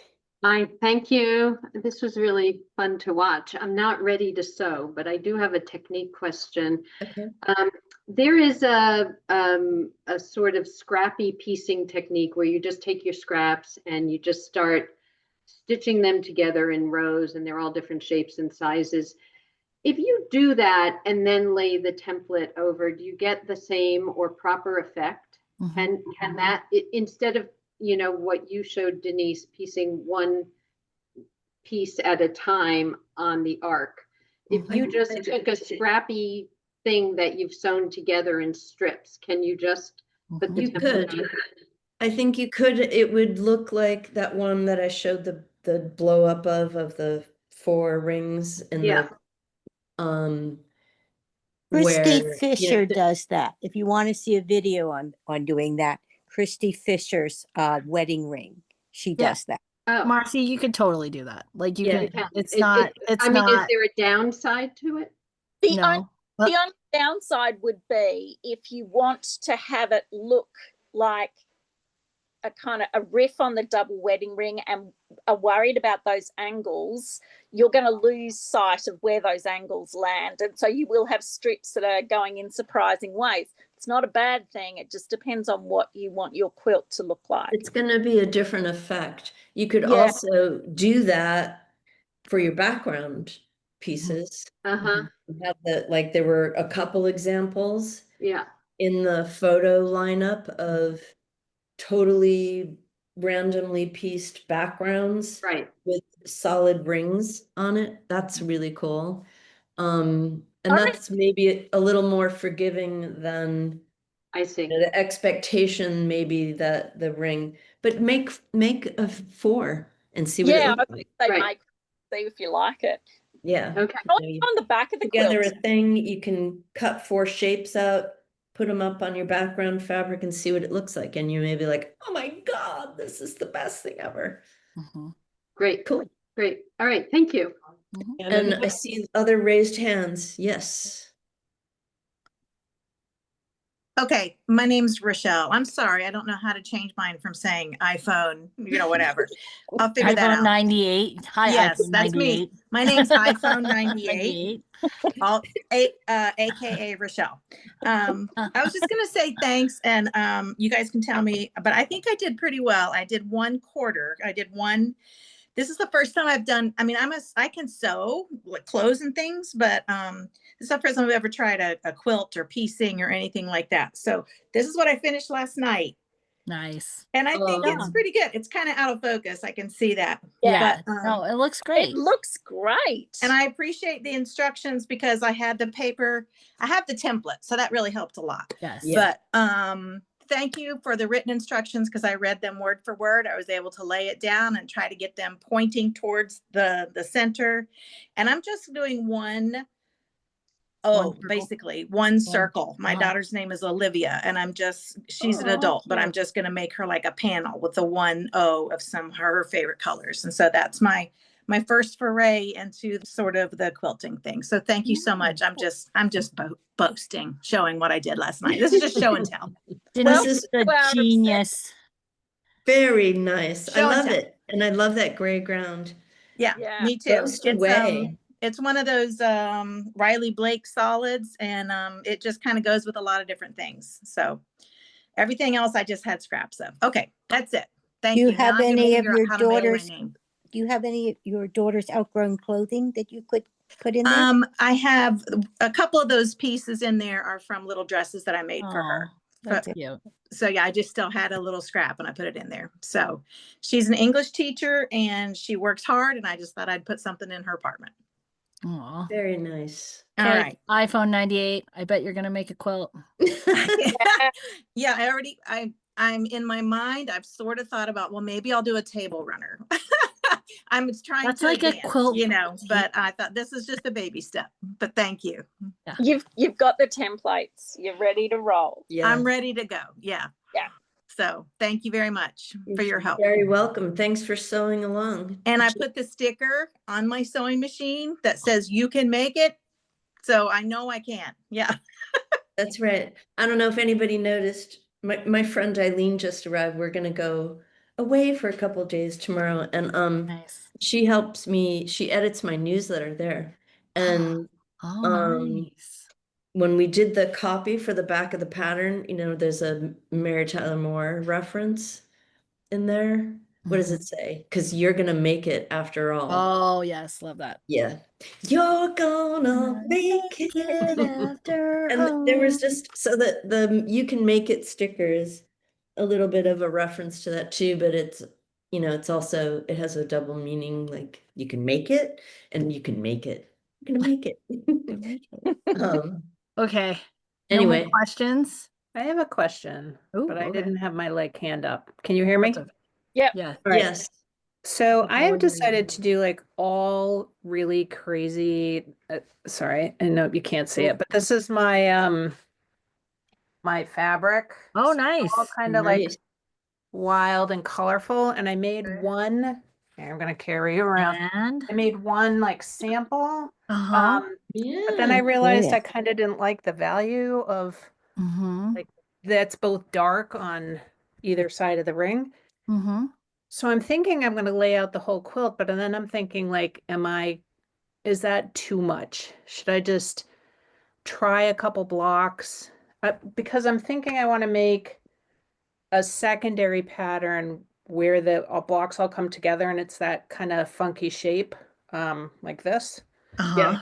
Thank you. This was really fun to watch. I'm not ready to sew, but I do have a technique question. okay. There is a sort of scrappy piecing technique where you just take your scraps and you just start stitching them together in rows, and they're all different shapes and sizes. If you do that and then lay the template over, do you get the same or proper effect? Mhm. Can that, instead of, you know, what you showed, Denise, piecing one piece at a time on the arc, if I you think just I took a scrappy thing that you've sewn together in strips, can you just put the You template could. on? I think you could. It would look like that one that I showed the blow up of the 4 rings and Yeah. the Christy where Fisher does that. If you want to see a video on doing that, Christy Fisher's wedding ring, she Yeah. does that. Oh, Marcy, you could totally do that. Like you Yeah. can, it's It- not, it- it's I mean, is not, there a downside to it? The no. the only downside would be if you want to have it look like a kind of a riff on the double wedding ring and are worried about those angles, you're going to lose sight of where those angles land. And so you will have strips that are going in surprising ways. It's not a bad thing. It just depends on what you want your quilt to look like. It's going to be a different effect. You could Yeah. also do that for your background pieces. Uh-huh. Have like there were a couple examples Yeah. in the photo lineup of totally randomly pieced backgrounds Right. with solid rings on it. That's really cool. And I that's maybe a little more forgiving than I see. the expectation, maybe that the ring, but make a 4 and see what it Yeah, looks like. they Right. make see if you like it. Yeah. Okay. Oh, You know, it's on the back of the together quilt. a thing, you can cut 4 shapes out, put them up on your background fabric and see what it looks like. And you may be like, oh my God, this is the best thing ever. Mhm. Great. Cool. Great. All right. Thank you. And I see other raised hands. Yes. Okay, my name's Rochelle. I'm sorry, I don't know how to change mine from saying iPhone, whatever. I'll figure that iPhone out. 98. Hi, Yes, iPhone that's me. 98. My name's iPhone 98, 98. AKA Rochelle. I was just gonna say thanks, and you guys can tell me, but I think I did pretty well. I did 1/4. I did one. This is the first time I've done, I mean, I can sew like clothes and things, but this is the first time I've ever tried a quilt or piecing or anything like that. So this is what I finished last night. Nice. And I think it's Um, pretty good. It's kind of out of focus. I can see that. Yeah. But, No, it looks It great. looks great. and I appreciate the instructions because I had the paper, I have the template. So that really helped a lot. Yes. Yeah. But thank you for the written instructions because I read them word for word. I was able to lay it down and try to get them pointing towards the center. And I'm just doing one circle? basically one circle. My Uh-huh. daughter's name is Olivia, and she's an adult, but I'm just gonna make her like a panel with the 1O of some of her favorite colors. And so that's my first foray into sort of the quilting thing. So thank you so much. I'm just boasting, showing what I did last night. This is just show and tell. Denise This is is a well, genius. very nice. I Show and love tell. it. And I love that gray ground. Yeah, Yeah. me too. Boast away. It's one of those Riley Blake solids, and it just kind of goes with a lot of different things. So everything else I just had scraps of. Okay, that's it. Thank Do you. you have Now I can any of figure out your how to mail my daughters? name. Do you have any of your daughter's outgrown clothing that you could put in there? I have a couple of those pieces in there are from little dresses that I made for her. Oh, that's cute. So yeah, I just still had a little scrap and I put it in there. So she's an English teacher and she works hard, and I just thought I'd put something in her apartment. Aw. Very nice. All Okay, right. iPhone 98. I bet you're gonna make a quilt. Yeah, I'm in my mind, I've sort of thought about, well, maybe I'll do a table runner. I'm trying That's to like a advance, quilt but I thought this is just a baby step. But thank you. You've got the templates. You're ready to roll. Yeah. I'm ready to go. Yeah. Yeah. So thank you very much for your help. Very welcome. Thanks for sewing along. And I put the sticker on my sewing machine that says you can make it. So I know I can. Yeah. That's right. I don't know if anybody noticed, my friend Eileen just arrived. We're gonna go away for a couple of days tomorrow. And Nice. she helps me, she edits my newsletter there. And Oh, nice. when we did the copy for the back of the pattern, you know, there's a Mary Tyler Moore reference in there. What does it say? Because you're gonna make it after all. Oh, yes, love that. Yeah. You're gonna make it. after And there was just so that the you can make it stickers, a little bit of a reference to that too, but it's, you know, it's also, it has a double meaning, like you can make it and you can make it. You're gonna make it. Okay. Anyway. No more questions? I have a question, Ooh, but I okay. didn't have my like hand up. Can you hear me? Yep. Yeah. All right. Yes. So Okay, I have what do you decided want? to do like all really crazy, sorry, I know you can't see it, but this is my my fabric. Oh, So it's all nice. kind of like Nice. wild and colorful. And I made one, here, I'm gonna carry you around. And I made one like sample. uh-huh. But then I Yeah. realized Yeah. I kind of didn't like the value of Mm-hmm. like that's both dark on either side of the ring. Mm-hmm. So I'm thinking I'm going to lay out the whole quilt, but then I'm thinking like, is that too much? Should I just try a couple blocks? Because I'm thinking I want to make a secondary pattern where the blocks all come together and it's that kind of funky shape, like this. Uh-huh.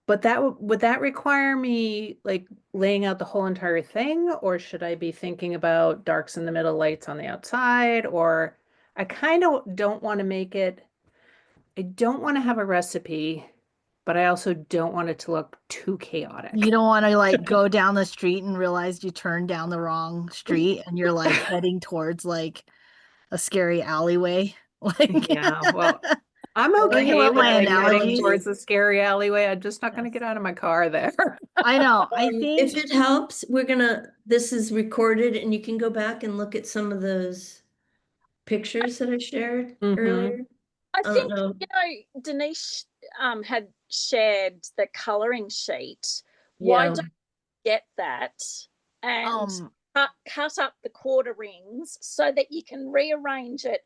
But would that require me like laying out the whole entire thing, or should I be thinking about darks in the middle, lights on the outside? Or I kind of don't want to make it, I don't want to have a recipe, but I also don't want it to look too chaotic. You don't want to like go down the street and realize you turned down the wrong street and you're like heading towards like a scary alleyway. Like, Yeah, well, I'm I okay hate with my like heading analogies. towards the scary alleyway. I'm just not going to Yes. get out of my car there. I know. I If think it helps, this is recorded and you can go back and look at some of those pictures that I shared Mhm. earlier. I I think, don't know. you know, Denise had shared the colouring sheet. Why Yeah. don't you get that and cut up the quarter rings so that you can rearrange it,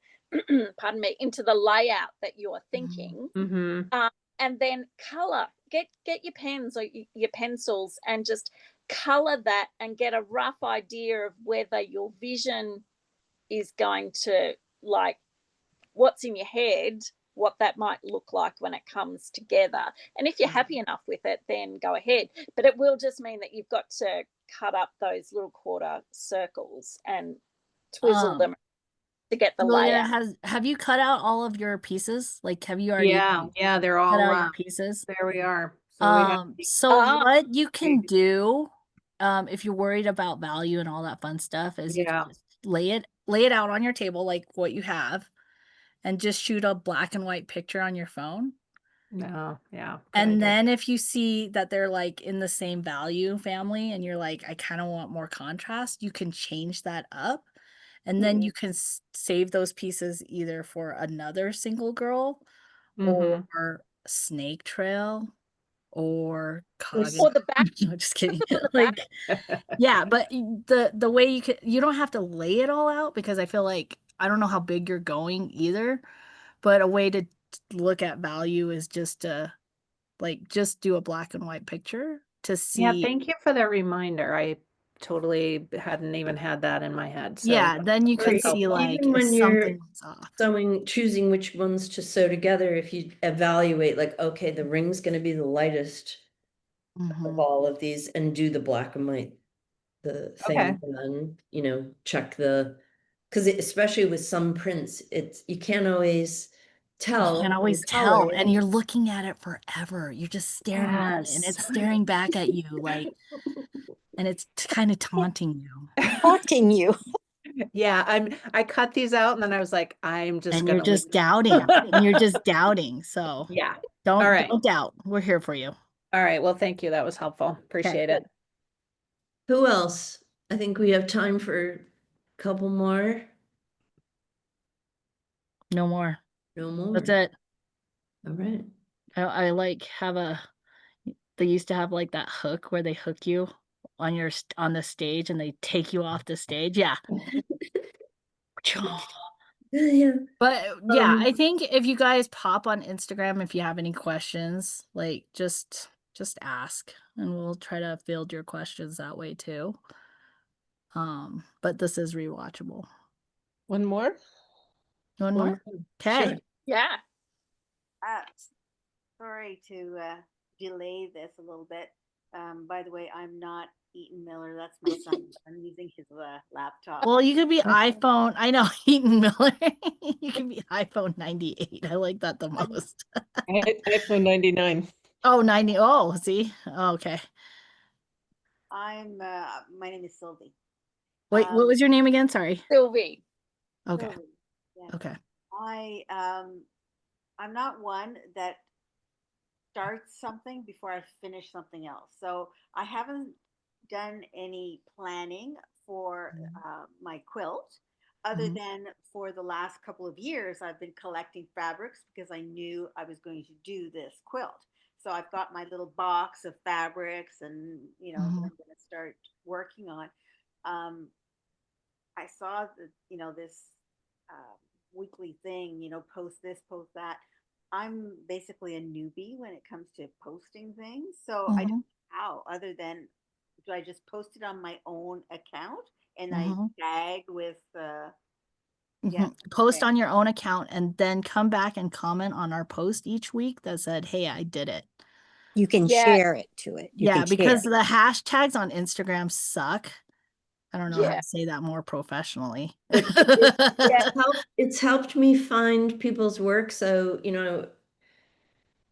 pardon me, into the layout that you're thinking, Mhm. and then colour. Get your pens or your pencils and just colour that and get a rough idea of whether your vision is going to, like, what's in your head, what that might look like when it comes together. And if you're happy enough with it, then go ahead. But it will just mean that you've got to cut up those little quarter circles and twizzle them to get the Julia, layout. have you cut out all of your pieces? Like, have you already Yeah, they're cut all out your pieces? there we are. So we have So what you can do, if you're worried about value and all that fun stuff, is you can just lay it out on your table like what you have, and just shoot a black and white picture on your phone. No, yeah. And then if you see that they're like in the same value family and you're like, I kind of want more contrast, you can change that up. And then you can save those pieces either for another single girl or snake trail or cog. Or the back. No, just kidding. Like, yeah, but the way you don't have to lay it all out, because I feel like, I don't know how big you're going either, but a way to look at value is just to like just do a black and white picture to see. Yeah, thank you for that reminder. I totally hadn't even had that in my head. So Yeah, then you can see like even when if you're something's off. choosing which ones to sew together, if you evaluate like, okay, the ring's going to be the lightest of all of these, and do the black and white, the thing, Okay. and then, you know, check because especially with some prints, you can't always tell. You can't always tell, and you're looking at it forever. You're just staring at it, and it's staring back at you, like, and it's kind of taunting you. Haunting you. Yeah, I cut these out and then I was like, I'm just And gonna you're just leave. doubting. And you're just doubting. So Yeah. don't All right. don't doubt. We're here for you. All right. Well, thank you. That was helpful. Appreciate it. Who else? I think we have time for a couple more. No more. No more. That's it. All right. I like they used to have like that hook where they hook you on the stage and they take you off the stage. Yeah. Yeah. But yeah, I think if you guys pop on Instagram, if you have any questions, like just ask and we'll try to field your questions that way too. But this is rewatchable. One more? One more? Okay. Sure. Yeah. Sorry to delay this a little bit. By the way, I'm not Eaton Miller. That's my son. I'm using his laptop. Well, you could be iPhone. I know, Eaton Miller. You can be iPhone 98. I like that the most. iPhone 99. Oh, 90. Oh, see? Okay. I'm my name is Sylvie. Wait, what was your name again? Sorry. Sylvie. Okay. Sylvie. Yeah. Okay. I'm not one that starts something before I finish something else. So I haven't done any planning for my quilt, other than for the last couple of years I've been collecting fabrics because I knew I was going to do this quilt. So I've got my little box of fabrics, and that I'm going to start working on. I saw this weekly thing, post this, post that. I'm basically a newbie when it comes to posting things. So I don't know how, other than, do I just post it on my own account and I tag with Post on your own account and then come back and comment on our post each week that said, hey, I did it. You can share it to it. You can because share. the hashtags on Instagram suck. I don't know how Yeah. to say that more professionally. Yeah. It's Say that more professionally. it's helped me find people's work. So, you know,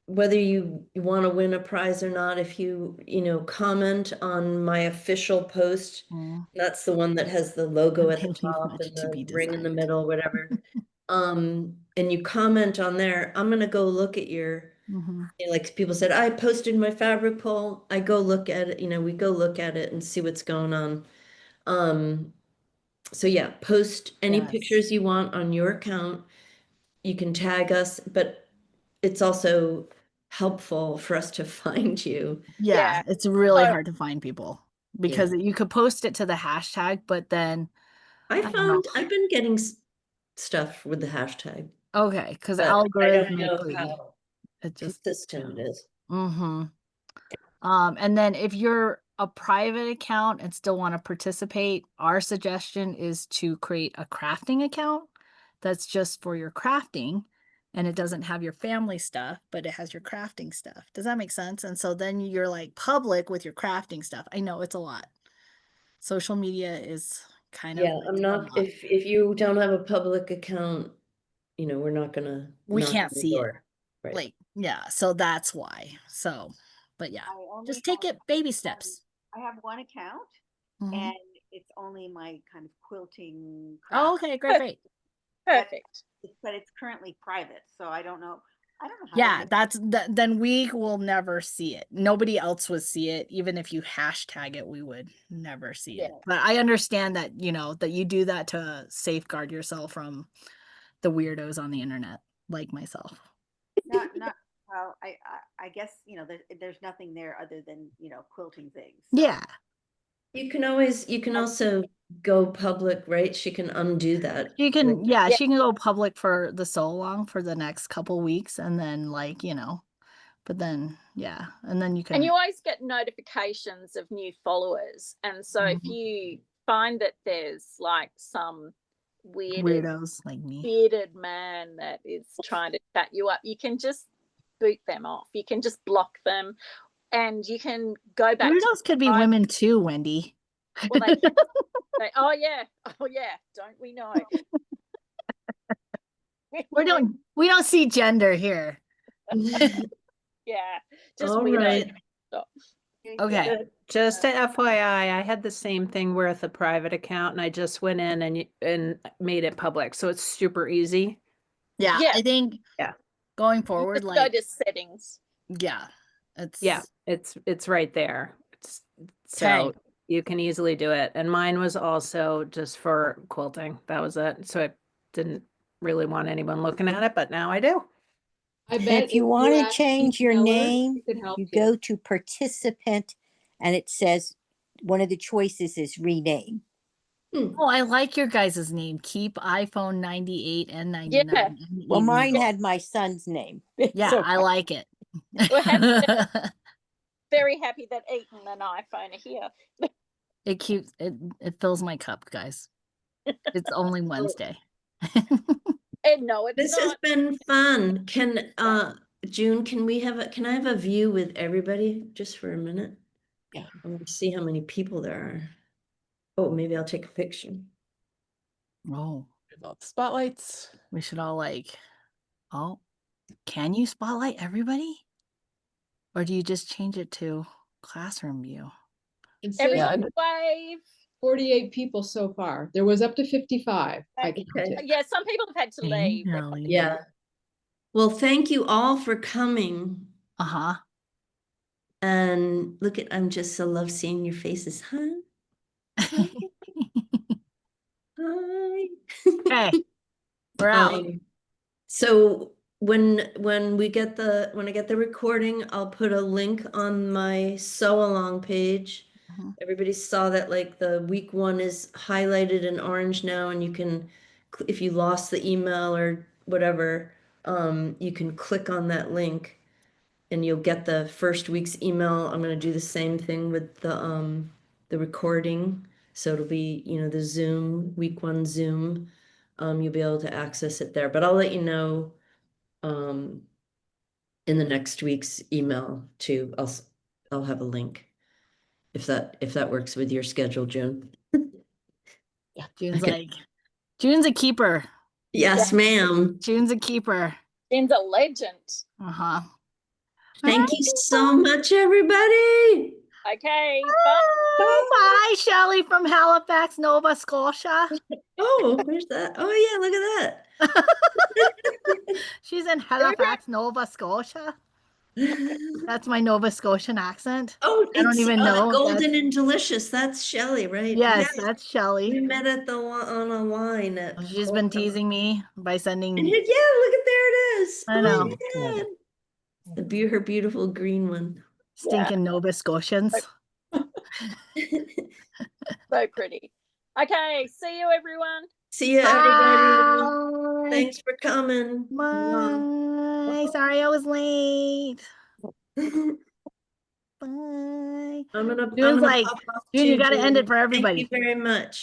whether you want to win a prize or not, if you know, comment on my official post, Mm. that's the one that has the logo at the They leave top much and to be the ring in the desired. middle, whatever. And you comment on there, I'm gonna go look at your, Mhm. you know, like people said, I posted my fabric poll. I go look at it, you know, we go look at it and see what's going on. So yeah, post any Yes. pictures you want on your account. You can tag us, but it's also helpful for us to find you. Yeah, it's really So- hard to find people because you could post it to the hashtag, but then I don't know. found I've been getting stuff with the hashtag, Okay, because but I don't know algorithmically how it just consistent it is. Mm-hmm. And then if you're a private account and still want to participate, our suggestion is to create a crafting account that's just for your crafting and it doesn't have your family stuff, but it has your crafting stuff. Does that make sense? And so then you're like public with your crafting stuff. I know it's a lot. Social media is kind Yeah, of I'm a not, lot. if you don't have a public account, you know, we're not gonna We knock can't on the see it. door. Right. Like, yeah, so that's why. So, but yeah, I only just take have- it baby steps. I have one account, Mhm. and it's only my kind of quilting. Oh, craft. okay, great. Perfect. But it's currently private, so I don't know. How to Yeah, make that's then we will never see it. Nobody else would see it. Even if you hashtag it, we would never see it. Yeah. But I understand that, you know, that you do that to safeguard yourself from the weirdos on the internet, like myself. not well. I guess, you know, there's nothing there other than, you know, quilting things. Yeah. You can also go public, right? She can undo that. She can, Like, yeah, Yeah. she can go public for the so long for the next couple weeks and then like, you know, but then yeah, and then you can And you always get notifications of new followers. And so if Mhm. you find that there's like some weirdos like me. bearded man that is trying to chat you up, you can just boot them off. You can just block them and you can go back Weirdos could be private- women too, Wendy. Well, they oh yeah, don't we know? we don't see gender here. Yeah, just all weirdo. right. Okay. Just a FYI, I had the same thing with a private account and I just went in and made it public. So it's super easy. Yeah, Yeah. I think Yeah. going You forward, just go like to settings. yeah, it's Yeah, it's right there. So Okay. you can easily do it. And mine was also just for quilting. That was it. So I didn't really want anyone looking at it, but now I do. I bet If you want to actually change your tell her, name, she could help you you. go to participant and it says one of the choices is rename. Oh, I like your guys' name. Keep iPhone 98 and 99. Yeah. and Well, mine email. had my son's name. Yeah, So I like it. We're very happy that Eaton and iPhone are here. It keeps it fills my cup, guys. It's only Wednesday. And no, it's This has not. been fun. June, can I have a view with everybody just for a minute? Yeah. I want to see how many people there are. Oh, maybe I'll take a picture. Oh, Spotlights. we should all like, oh, can you spotlight everybody? Or do you just change it to classroom view? It says Everyone wave. 48 people so far. There was up to 55. I Okay. counted. Yeah, some people have had to leave. Yeah. Well, thank you all for coming. Uh-huh. And look at, I'm just so love seeing your faces. Hi. Hi. Okay. We're out. So when I get the recording, I'll put a link on my sew along page. Mhm. Everybody saw that, like, the week one is highlighted in orange now, and you can, if you lost the email or whatever, you can click on that link and you'll get the first week's email. I'm gonna do the same thing with the recording. So it'll be, you know, the Zoom, week one Zoom. You'll be able to access it there, but I'll let you know in the next week's email too. I'll have a link if that works with your schedule, June. June's Okay. like, June's a keeper. Yes, ma'am. June's a keeper. June's a legend. Uh-huh. Thank you so much, everybody. Okay, bye. Bye, Shelley from Halifax, Nova Scotia. Oh, where's that? Oh, yeah, look at She's in Halifax, Nova Scotia. that. That's my Nova Scotian accent. Oh, I don't it's even know. Golden and Delicious. That's Shelley, right? Yes, Yeah, that's we Shelley. met at the on a wine at She's been teasing me by And sending. here, yeah, look at there it is. I Oh know. my God. Her beautiful green one. Stinking Nova Scotians. So pretty. Okay, see you everyone. See you, everybody. Bye. Thanks for coming. Bye. Sorry I was late. Bye. I'm gonna June's like, pop off June, you too, got to end it for Thank everybody. you very much.